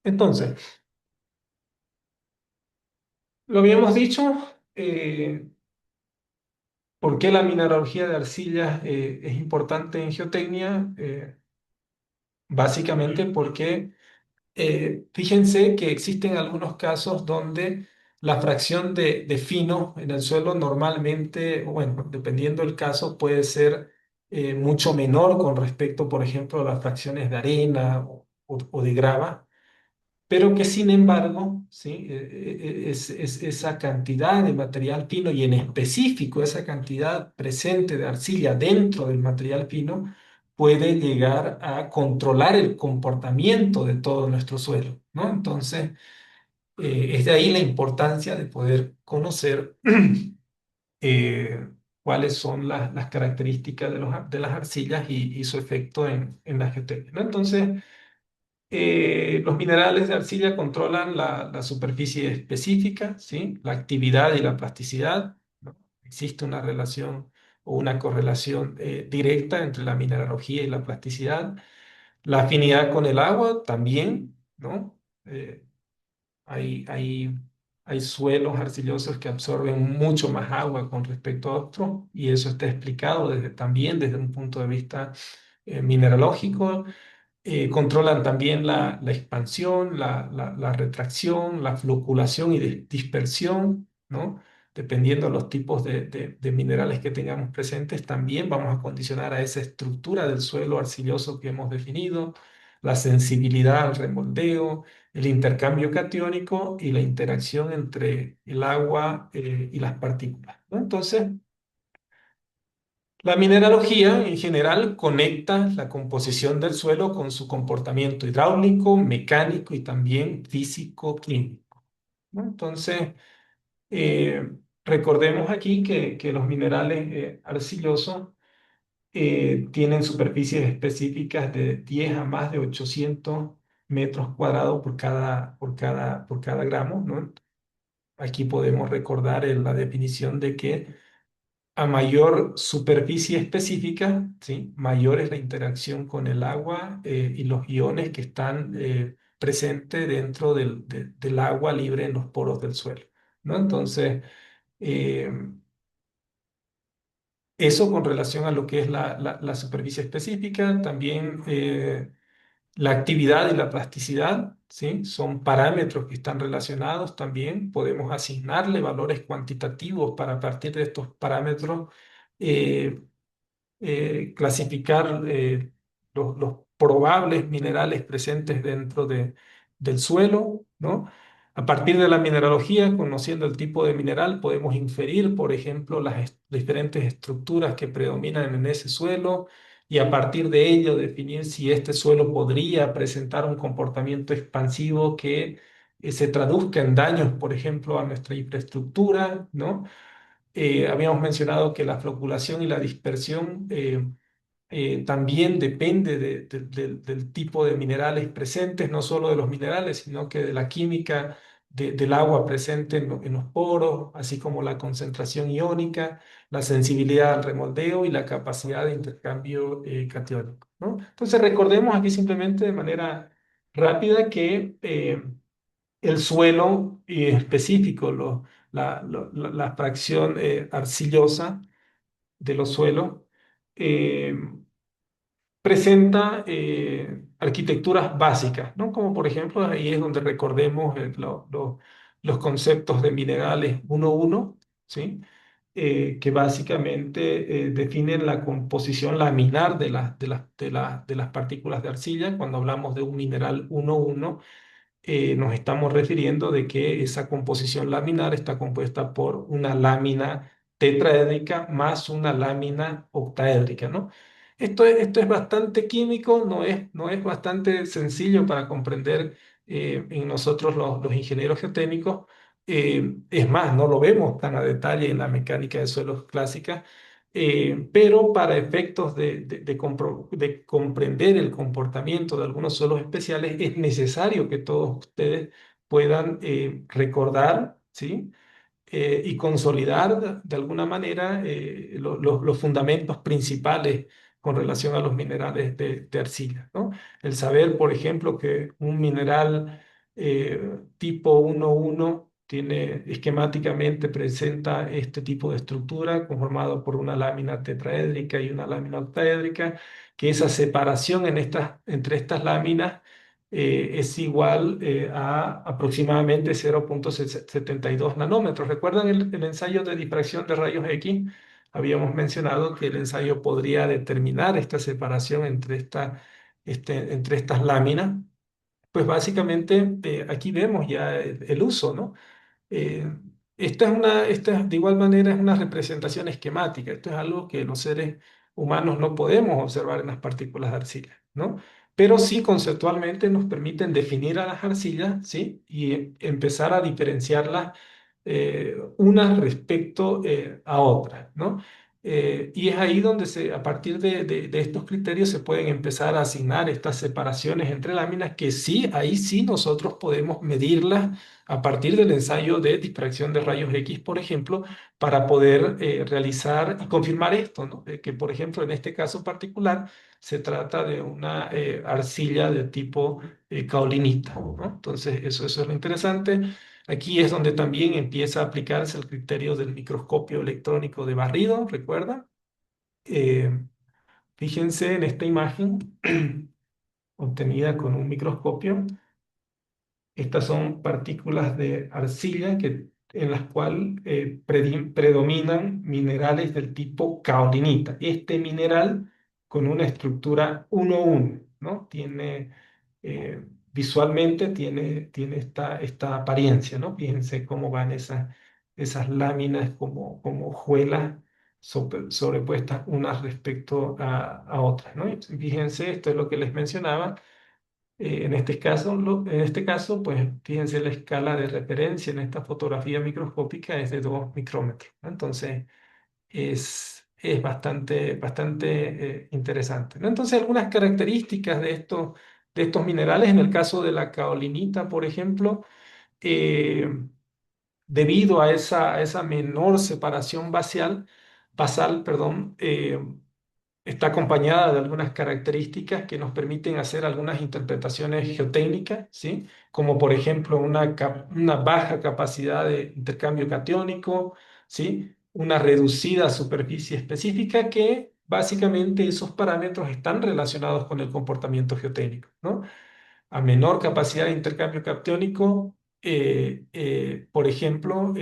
Entonces, lo habíamos dicho, ¿por qué la mineralogía de arcillas es importante en geotecnia? Básicamente porque fíjense que existen algunos casos donde la fracción de fino en el suelo normalmente, o bueno, dependiendo del caso, puede ser mucho menor con respecto, por ejemplo, a las fracciones de arena o de grava. pero que sin embargo, ¿sí? Esa cantidad de material fino y en específico esa cantidad presente de arcilla dentro del material fino puede llegar a controlar el comportamiento de todo nuestro suelo, ¿no? Entonces, es de ahí la importancia de poder conocer cuáles son las características de las arcillas y su efecto en la geotecnia, ¿no? Entonces, los minerales de arcilla controlan la superficie específica, ¿sí? La actividad y la plasticidad, ¿no? Existe una relación o una correlación directa entre la mineralogía y la plasticidad. La afinidad con el agua también, ¿no? Eh, hay, hay, hay suelos arcillosos que absorben mucho más agua con respecto a otros y eso está explicado también desde un punto de vista mineralógico. Controlan también la expansión, la retracción, la floculación y dispersión, ¿no? Dependiendo de los tipos de minerales que tengamos presentes, también vamos a condicionar a esa estructura del suelo arcilloso que hemos definido, la sensibilidad al remoldeo, el intercambio catiónico y la interacción entre el agua y las partículas, ¿no? Entonces, la mineralogía en general conecta la composición del suelo con su comportamiento hidráulico, mecánico y también físico-químico, ¿no? Entonces, eh, recordemos aquí que los minerales arcillosos tienen superficies específicas de 10 a más de 800 metros cuadrados por cada gramo, ¿no? Aquí podemos recordar la definición de que a mayor superficie específica, ¿sí? Mayor es la interacción con el agua y los iones que están presentes dentro del agua libre en los poros del suelo, ¿no? Entonces, eh, eso con relación a lo que es la superficie específica, también la actividad y la plasticidad, ¿sí? Son parámetros que están relacionados también. Podemos asignarle valores cuantitativos para a partir de estos parámetros eh, clasificar los probables minerales presentes dentro del suelo, ¿no? A partir de la mineralogía, conociendo el tipo de mineral, podemos inferir, por ejemplo, las diferentes estructuras que predominan en ese suelo y a partir de ello definir si este suelo podría presentar un comportamiento expansivo que se traduzca en daños, por ejemplo, a nuestra infraestructura, ¿no? Habíamos mencionado que la floculación y la dispersión también depende del tipo de minerales presentes, no solo de los minerales, sino que de la química del agua presente en los poros, así como la concentración iónica, la sensibilidad al remoldeo y la capacidad de intercambio catiónico, ¿no? Entonces recordemos aquí simplemente de manera rápida que el suelo específico, la fracción arcillosa de los suelos, eh, presenta arquitecturas básicas, ¿no? Como por ejemplo, ahí es donde recordemos los conceptos de minerales 1.1, ¿sí? Que básicamente definen la composición laminar de las partículas de arcilla. Cuando hablamos de un mineral 1.1, nos estamos refiriendo de que esa composición laminar está compuesta por una lámina tetraédrica más una lámina octaédrica, ¿no? Esto es bastante químico, no es bastante sencillo para comprender en nosotros los ingenieros geotécnicos. Es más, no lo vemos tan a detalle en la mecánica de suelos clásica, pero para efectos de comprender el comportamiento de algunos suelos especiales es necesario que todos ustedes puedan recordar, ¿sí? Y consolidar de alguna manera los fundamentos principales con relación a los minerales de arcilla, ¿no? El saber, por ejemplo, que un mineral tipo 1.1 tiene esquemáticamente presenta este tipo de estructura conformado por una lámina tetraédrica y una lámina octaédrica, que esa separación entre estas láminas es igual a aproximadamente 0,72 nanómetros. ¿Recuerdan el ensayo de difracción de rayos X? Habíamos mencionado que el ensayo podría determinar esta separación entre estas láminas pues básicamente aquí vemos ya el uso, ¿no? Eh, esta de igual manera es una representación esquemática. Esto es algo que los seres humanos no podemos observar en las partículas de arcilla, ¿no? Pero sí conceptualmente nos permiten definir a las arcillas, ¿sí? Y empezar a diferenciarlas unas respecto a otras, ¿no? Y es ahí donde a partir de estos criterios se pueden empezar a asignar estas separaciones entre láminas que sí, ahí sí nosotros podemos medirlas a partir del ensayo de difracción de rayos X, por ejemplo, para poder realizar y confirmar esto, ¿no? Que, por ejemplo, en este caso particular se trata de una arcilla de tipo caolinita, ¿no? Entonces, eso es lo interesante. Aquí es donde también empieza a aplicarse el criterio del microscopio electrónico de barrido, ¿recuerda? Eh, Fíjense en esta imagen obtenida con un microscopio. Estas son partículas de arcilla en las cuales predominan minerales del tipo caolinita. Este mineral con una estructura 1-1, ¿no? Visualmente tiene esta apariencia, ¿no? Fíjense cómo van esas láminas como hojuelas sobrepuestas unas respecto a otras, ¿no? Y fíjense, esto es lo que les mencionaba. En este caso, pues fíjense la escala de referencia en esta fotografía microscópica es de 2 micrómetros, ¿no? Entonces es bastante interesante, ¿no? Entonces algunas características de estos minerales, en el caso de la caolinita, por ejemplo, eh, debido a esa menor separación basal, perdón, está acompañada de algunas características que nos permiten hacer algunas interpretaciones geotécnicas, ¿sí? Como por ejemplo una baja capacidad de intercambio catiónico, ¿sí? Una reducida superficie específica que básicamente esos parámetros están relacionados con el comportamiento geotécnico, ¿no? A menor capacidad de intercambio catiónico, por ejemplo,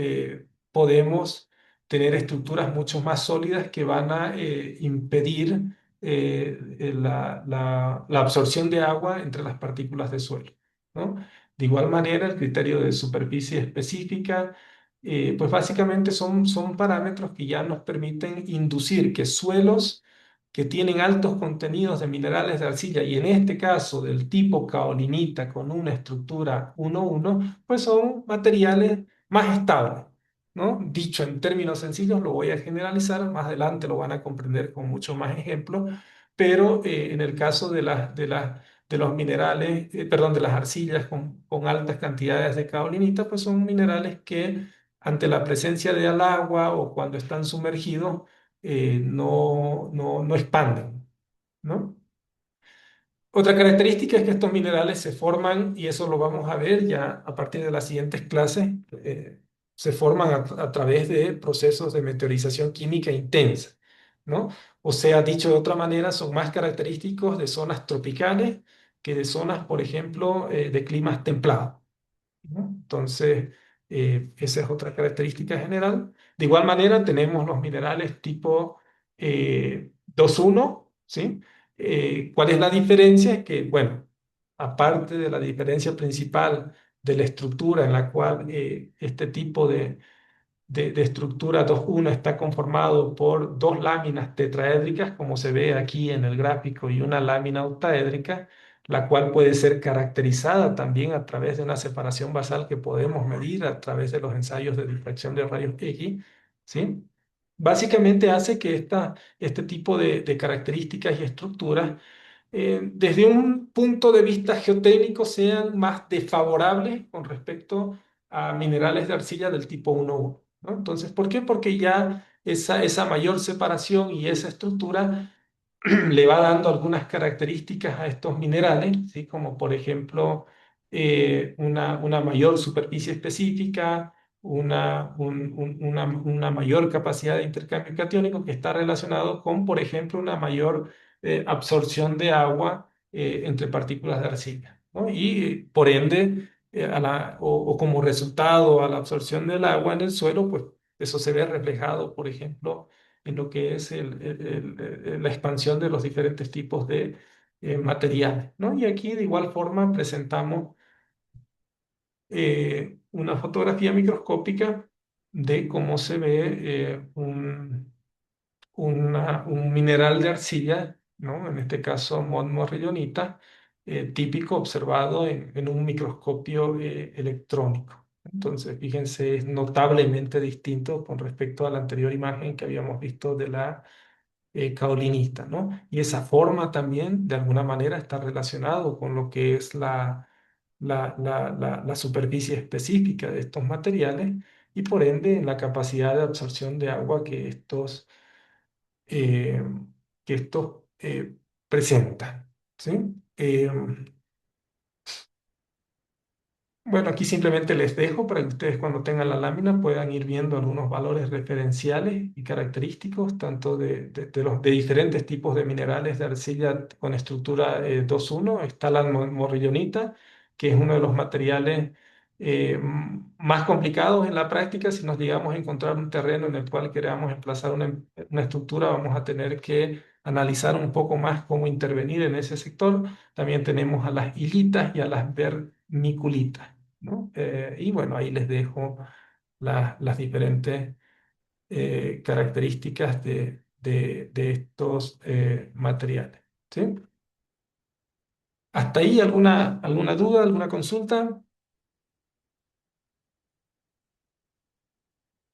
podemos tener estructuras mucho más sólidas que van a impedir la absorción de agua entre las partículas de suelo, ¿no? De igual manera, el criterio de superficie específica, pues básicamente son parámetros que ya nos permiten inducir que suelos que tienen altos contenidos de minerales de arcilla y en este caso del tipo caolinita con una estructura 1-1, pues son materiales más estables, ¿no? Dicho en términos sencillos, lo voy a generalizar, más adelante lo van a comprender con mucho más ejemplos, pero en el caso de los minerales, perdón, de las arcillas con altas cantidades de caolinita, pues son minerales que ante la presencia del agua o cuando están sumergidos, no expanden, ¿no? Otra característica es que estos minerales se forman, y eso lo vamos a ver ya a partir de las siguientes clases, se forman a través de procesos de meteorización química intensa, ¿no? O sea, dicho de otra manera, son más característicos de zonas tropicales que de zonas, por ejemplo, de climas templados, ¿no? Entonces, esa es otra característica general. De igual manera, tenemos los minerales tipo 2,1, ¿sí? ¿Cuál es la diferencia? Es que, bueno, aparte de la diferencia principal de la estructura en la cual este tipo de estructura 2,1 está conformado por dos láminas tetraédricas, como se ve aquí en el gráfico, y una lámina octaédrica, la cual puede ser caracterizada también a través de una separación basal que podemos medir a través de los ensayos de difracción de rayos X, ¿sí? Básicamente hace que este tipo de características y estructuras desde un punto de vista geotécnico sean más desfavorables con respecto a minerales de arcilla del tipo 1,1, ¿no? Entonces, ¿por qué? Porque ya esa mayor separación y esa estructura le va dando algunas características a estos minerales, ¿sí? Como por ejemplo una mayor superficie específica, una mayor capacidad de intercambio catiónico que está relacionado con, por ejemplo, una mayor absorción de agua entre partículas de arcilla, ¿no? Y por ende, o como resultado a la absorción del agua en el suelo, pues eso se ve reflejado, por ejemplo, en lo que es la expansión de los diferentes tipos materiales, ¿no? Y aquí de igual forma presentamos una fotografía microscópica de cómo se ve un mineral de arcilla, ¿no? En este caso, morrillonita, típico observado en un microscopio electrónico. Entonces, fíjense, es notablemente distinto con respecto a la anterior imagen que habíamos visto de la caolinista, ¿no? Y esa forma también, de alguna manera, está relacionado con lo que es la superficie específica de estos materiales y por ende la capacidad de absorción de agua eh, que estos presentan, ¿sí? Eh, Bueno, aquí simplemente les dejo para que ustedes cuando tengan la lámina puedan ir viendo algunos valores referenciales y característicos, tanto de diferentes tipos de minerales de arcilla con estructura 2-1. Está la morrillonita, que es uno de los materiales más complicados en la práctica. Si nos llegamos a encontrar un terreno en el cual queramos emplazar una estructura, vamos a tener que analizar un poco más cómo intervenir en ese sector. También tenemos a las hilitas y a las vermiculitas, ¿no? Y bueno, ahí les dejo las diferentes características de estos materiales, ¿sí? ¿Hasta ahí alguna duda, alguna consulta?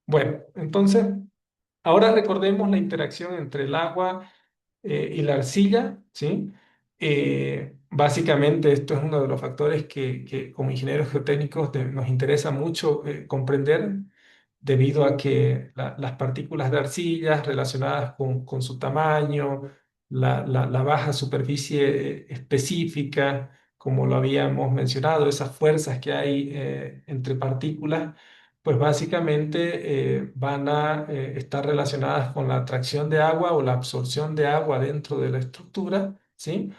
Bueno, entonces, ahora recordemos la interacción entre el agua y la arcilla, ¿sí? Básicamente esto es uno de los factores que como ingenieros geotécnicos nos interesa mucho comprender debido a que las partículas de arcilla relacionadas con su tamaño, la baja superficie específica, como lo habíamos mencionado, esas fuerzas que hay entre partículas, pues básicamente van a estar relacionadas con la atracción de agua o la absorción de agua dentro de la estructura, ¿sí?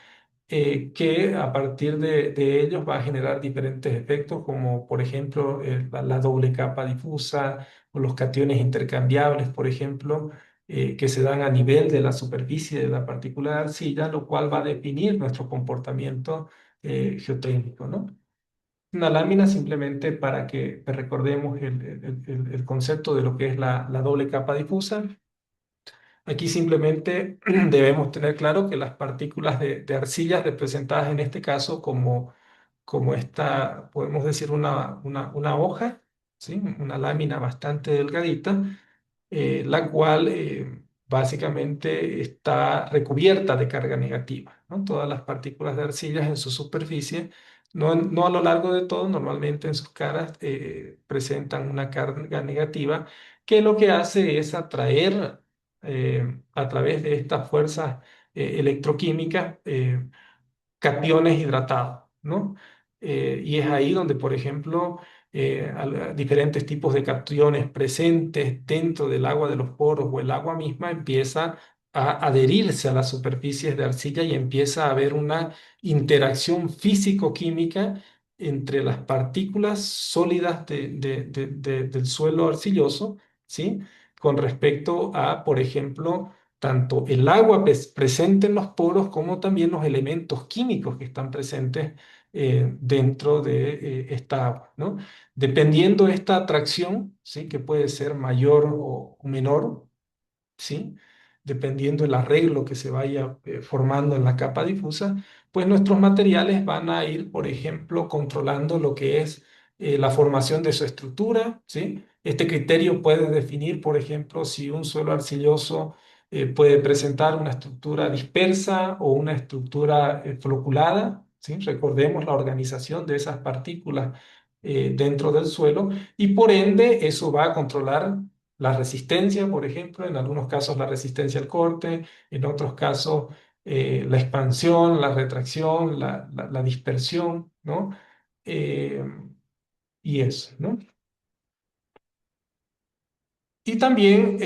Que a partir de ellos va a generar diferentes efectos, como por ejemplo la doble capa difusa o los cationes intercambiables, por ejemplo, que se dan a nivel de la superficie de la partícula de arcilla, lo cual va a definir nuestro comportamiento geotécnico, ¿no? Una lámina simplemente para que recordemos el concepto de lo que es la doble capa difusa. Aquí simplemente debemos tener claro que las partículas de arcilla representadas en este caso como esta, podemos decir una hoja, ¿sí? Una lámina bastante delgadita, la cual básicamente está recubierta de carga negativa, ¿no? Todas las partículas de arcillas en su superficie, no a lo largo de todo, normalmente en sus caras presentan una carga negativa que lo que hace es atraer a través de estas fuerzas electroquímicas cationes hidratados, ¿no? Y es ahí donde, por ejemplo, diferentes tipos de cationes presentes dentro del agua de los poros o el agua misma empieza a adherirse a las superficies de arcilla y empieza a haber una interacción físico-química entre las partículas sólidas del suelo arcilloso, ¿sí? Con respecto a, por ejemplo, tanto el agua presente en los poros como también los elementos químicos que están presentes dentro de esta agua, ¿no? Dependiendo de esta atracción, ¿sí? Que puede ser mayor o menor, ¿sí? Dependiendo del arreglo que se vaya formando en la capa difusa, pues nuestros materiales van a ir, por ejemplo, controlando lo que es la formación de su estructura, ¿sí? Este criterio puede definir, por ejemplo, si un suelo arcilloso puede presentar una estructura dispersa o una estructura floculada, ¿sí? Recordemos la organización de esas partículas dentro del suelo y por ende eso va a controlar la resistencia, por ejemplo, en algunos casos la resistencia al corte, en otros casos la expansión, la retracción, la dispersión, ¿no? Eh, y eso, ¿no? Y también,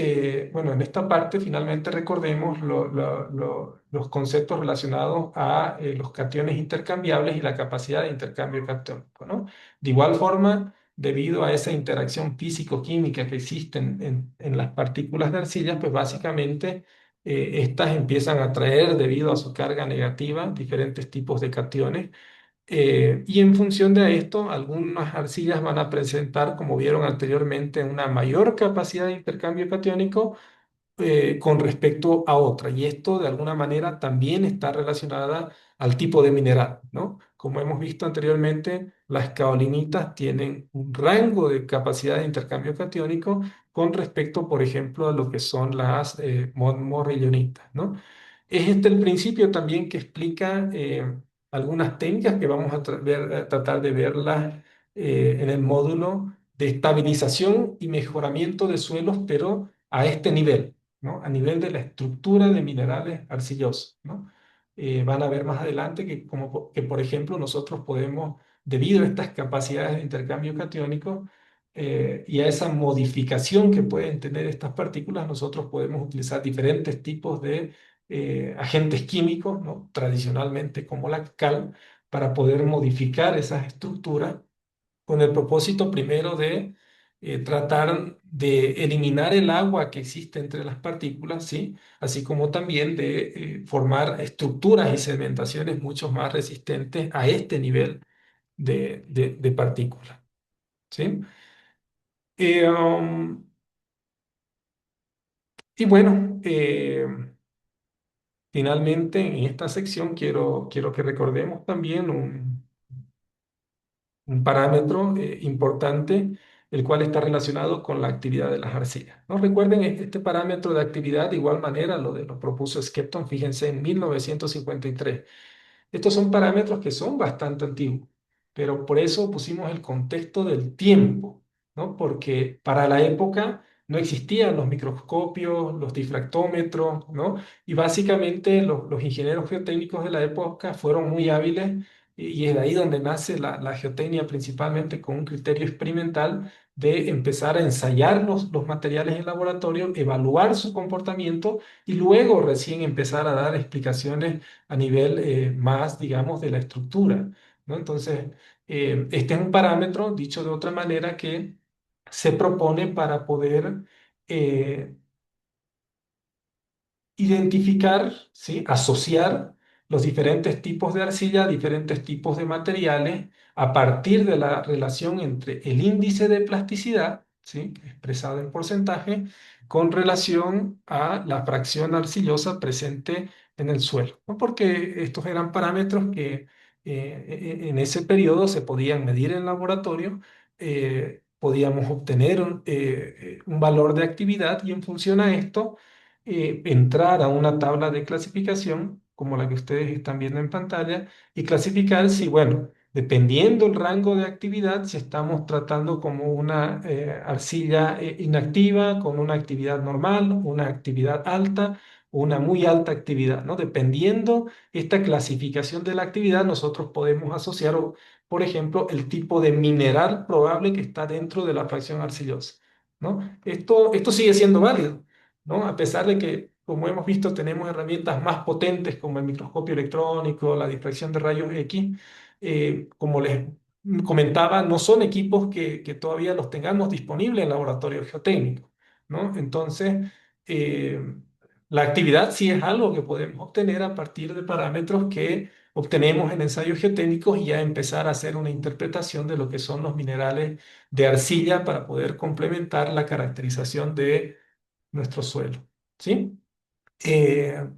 bueno, en esta parte finalmente recordemos los conceptos relacionados a los cationes intercambiables y la capacidad de intercambio catiónico, ¿no? De igual forma, debido a esa interacción físico-química que existe en las partículas de arcilla, pues básicamente estas empiezan a atraer debido a su carga negativa diferentes tipos de cationes. Y en función de esto, algunas arcillas van a presentar, como vieron anteriormente, una mayor capacidad de intercambio catiónico con respecto a otra. Y esto de alguna manera también está relacionada al tipo de mineral, ¿no? Como hemos visto anteriormente, las caolinitas tienen un rango de capacidad de intercambio catiónico con respecto, por ejemplo, a lo que son las morrillonitas, ¿no? Es este el principio también que explica algunas técnicas que vamos a tratar de verlas en el módulo de estabilización y mejoramiento de suelos, pero a este nivel, ¿no? A nivel de la estructura de minerales arcillosos, ¿no? Van a ver más adelante que, que, por ejemplo, nosotros podemos, debido a estas capacidades de intercambio catiónico y a esa modificación que pueden tener estas partículas, nosotros podemos utilizar diferentes tipos de agentes químicos, ¿no? Tradicionalmente como la cal, para poder modificar esas estructuras con el propósito primero de tratar de eliminar el agua que existe entre las partículas, ¿sí? Así como también de formar estructuras y sedimentaciones mucho más resistentes a este nivel de partículas, ¿sí? Eh, um, y bueno, finalmente en esta sección quiero que recordemos también un parámetro importante, el cual está relacionado con la actividad de las arcillas, ¿no? Recuerden, este parámetro de actividad de igual manera lo propuso Skepton, fíjense, en 1953. Estos son parámetros que son bastante antiguos, pero por eso pusimos el contexto del tiempo, ¿no? Porque para la época no existían los microscopios, los difractómetros, ¿no? Y básicamente los ingenieros geotécnicos de la época fueron muy hábiles y es de ahí donde nace la geotecnia, principalmente con un criterio experimental de empezar a ensayar los materiales en laboratorio, evaluar su comportamiento y luego recién empezar a dar explicaciones a nivel más, digamos, de la estructura, ¿no? Entonces, este es un parámetro, dicho de otra manera, que se propone para poder eh, identificar, ¿sí? Asociar los diferentes tipos de arcilla, diferentes tipos de materiales, a partir de la relación entre el índice de plasticidad, ¿sí? Expresado en porcentaje, con relación a la fracción arcillosa presente en el suelo, ¿no? Porque estos eran parámetros que en ese periodo se podían medir en laboratorio, podíamos obtener un valor de actividad y en función a esto entrar a una tabla de clasificación, como la que ustedes están viendo en pantalla, y clasificar si, bueno, dependiendo el rango de actividad, si estamos tratando como una arcilla inactiva, con una actividad normal, una actividad alta, o una muy alta actividad, ¿no? Dependiendo esta clasificación de la actividad, nosotros podemos asociar, por ejemplo, el tipo de mineral probable que está dentro de la fracción arcillosa, ¿no? Esto sigue siendo válido, ¿no? A pesar de que, como hemos visto, tenemos herramientas más potentes como el microscopio electrónico, la difracción de rayos X, como les comentaba, no son equipos que todavía los tengamos disponibles en laboratorios geotécnicos, ¿no? Entonces, eh, la actividad sí es algo que podemos obtener a partir de parámetros que obtenemos en ensayos geotécnicos y ya empezar a hacer una interpretación de lo que son los minerales de arcilla para poder complementar la caracterización de nuestro suelo, ¿sí? Eh,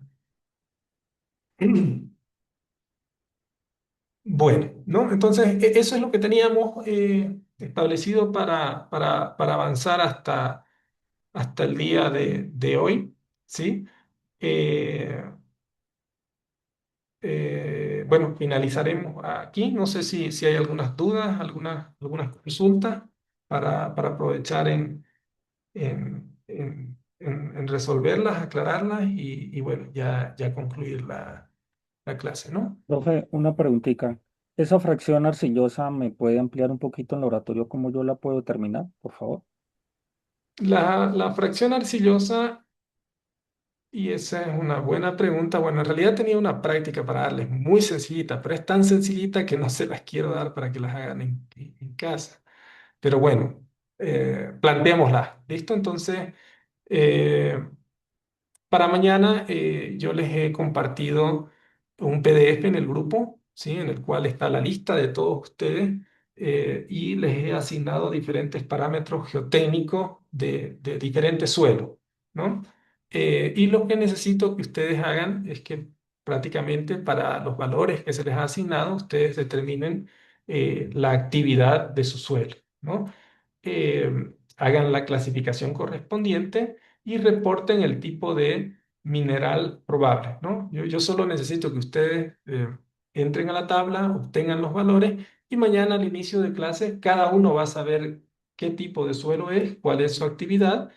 bueno, ¿no? Entonces, eso es lo que teníamos establecido para avanzar hasta el día de hoy, ¿sí? Eh, bueno, finalizaremos aquí. No sé si hay algunas dudas, algunas consultas para aprovechar en resolverlas, aclararlas y bueno, ya concluir la clase, ¿no? Profe, una preguntita. ¿Esa fracción arcillosa me puede ampliar un poquito en laboratorio cómo yo la puedo terminar, por favor? La fracción arcillosa, y esa es una buena pregunta. Bueno, en realidad tenía una práctica para darles muy sencillita, pero es tan sencillita que no se las quiero dar para que las hagan en casa. Pero bueno, planteémosla. ¿Listo? Entonces, eh, Para mañana yo les he compartido un PDF en el grupo, ¿sí? En el cual está la lista de todos ustedes y les he asignado diferentes parámetros geotécnicos de diferentes suelos, ¿no? Y lo que necesito que ustedes hagan es que prácticamente para los valores que se les ha asignado, ustedes determinen la actividad de su suelo, ¿no? Hagan la clasificación correspondiente y reporten el tipo de mineral probable, ¿no? Yo solo necesito que ustedes entren a la tabla, obtengan los valores y mañana al inicio de clase cada uno va a saber qué tipo de suelo es, cuál es su actividad,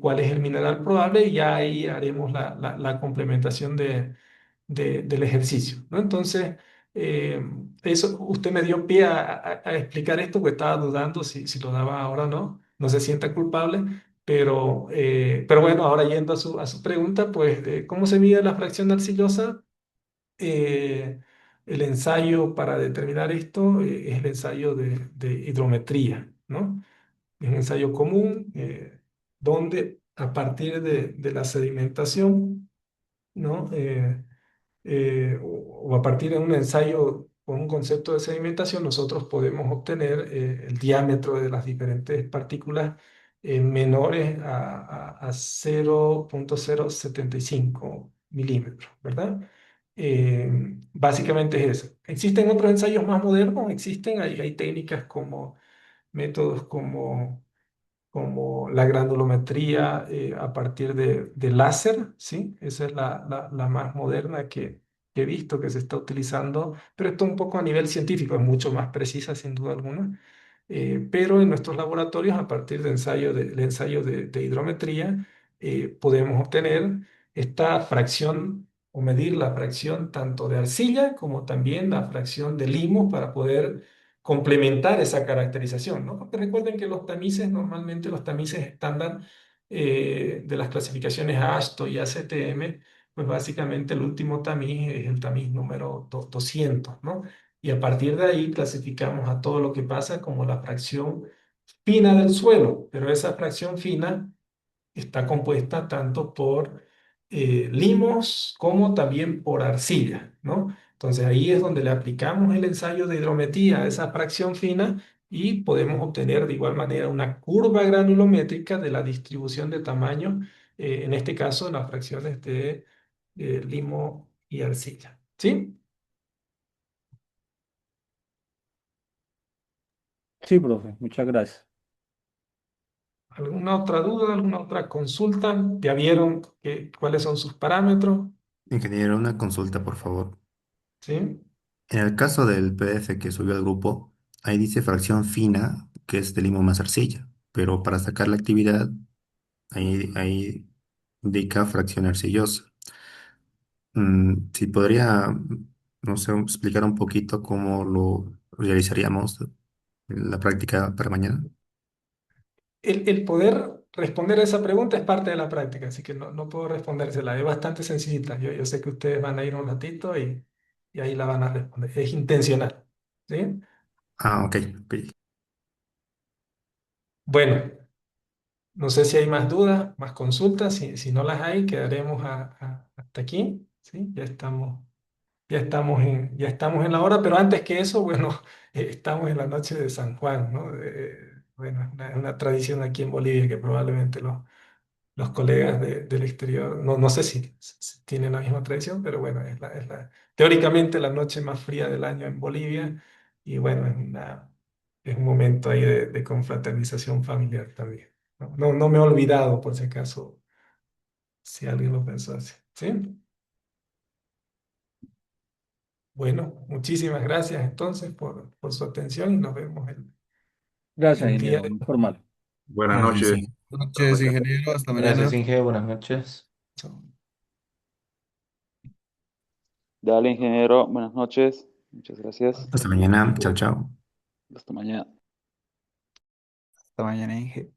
cuál es el mineral probable y ya ahí haremos la complementación del ejercicio, ¿no? Entonces, eh, eso, usted me dio pie a explicar esto, porque estaba dudando si lo daba ahora o no. No se sienta culpable, pero bueno, ahora yendo a su pregunta, pues, ¿cómo se mide la fracción arcillosa? Eh, el ensayo para determinar esto es el ensayo de hidrometría, ¿no? Es un ensayo común donde a partir de la sedimentación, ¿no? O a partir de un ensayo con un concepto de sedimentación, nosotros podemos obtener el diámetro de las diferentes partículas menores a 0,075 milímetros, ¿verdad? Básicamente es eso. ¿Existen otros ensayos más modernos? Existen, hay técnicas como métodos como la granulometría a partir de láser, ¿sí? Esa es la más moderna que he visto que se está utilizando, pero esto un poco a nivel científico, es mucho más precisa sin duda alguna. Pero en nuestros laboratorios, a partir del ensayo de hidrometría, podemos obtener esta fracción o medir la fracción tanto de arcilla como también la fracción de limos para poder complementar esa caracterización, ¿no? Porque recuerden que los tamices, normalmente los tamices estándar de las clasificaciones AASHTO y ACTM, pues básicamente el último tamiz es el tamiz número 200, ¿no? Y a partir de ahí clasificamos a todo lo que pasa como la fracción fina del suelo, pero esa fracción fina está compuesta tanto por limos como también por arcilla, ¿no? Entonces ahí es donde le aplicamos el ensayo de hidrometría a esa fracción fina y podemos obtener de igual manera una curva granulométrica de la distribución de tamaño, en este caso en las fracciones de limo y arcilla, ¿sí? Sí, profe, muchas gracias. ¿Alguna otra duda, alguna otra consulta? ¿Ya vieron cuáles son sus parámetros? Ingeniero, una consulta, por favor. ¿Sí? En el caso del PDF que subió al grupo, ahí dice fracción fina, que es de limo más arcilla, pero para sacar la actividad, ahí indica fracción arcillosa. Si podría, no sé, explicar un poquito cómo lo realizaríamos en la práctica para mañana. El poder responder a esa pregunta es parte de la práctica, así que no puedo respondérsela. Es bastante sencillita. Yo sé que ustedes van a ir un ratito y ahí la van a responder. Es intencional. ¿Sí? Ah, ok, ok. Bueno, no sé si hay más dudas, más consultas. Si no las hay, quedaremos hasta aquí. ¿Sí? Ya estamos en la hora, pero antes que eso, bueno, estamos en la noche de San Juan, ¿no? Bueno, es una tradición aquí en Bolivia que probablemente los colegas del exterior, no sé si tienen la misma tradición, pero bueno, teóricamente la noche más fría del año en Bolivia y bueno, es un momento ahí de confraternización familiar también. No me he olvidado, por si acaso, si alguien lo pensó así. ¿Sí? Bueno, muchísimas gracias entonces por su atención y nos vemos Gracias, el día ingeniero, de muy formal. Buenas Gracias, noches. sí. Buenas noches, ingeniero. Hasta Gracias, mañana. Inge. Buenas noches. hoy. Dale, ingeniero, buenas noches. Muchas gracias. Hasta mañana. Chao, chao. Hasta mañana. Hasta mañana, Inge.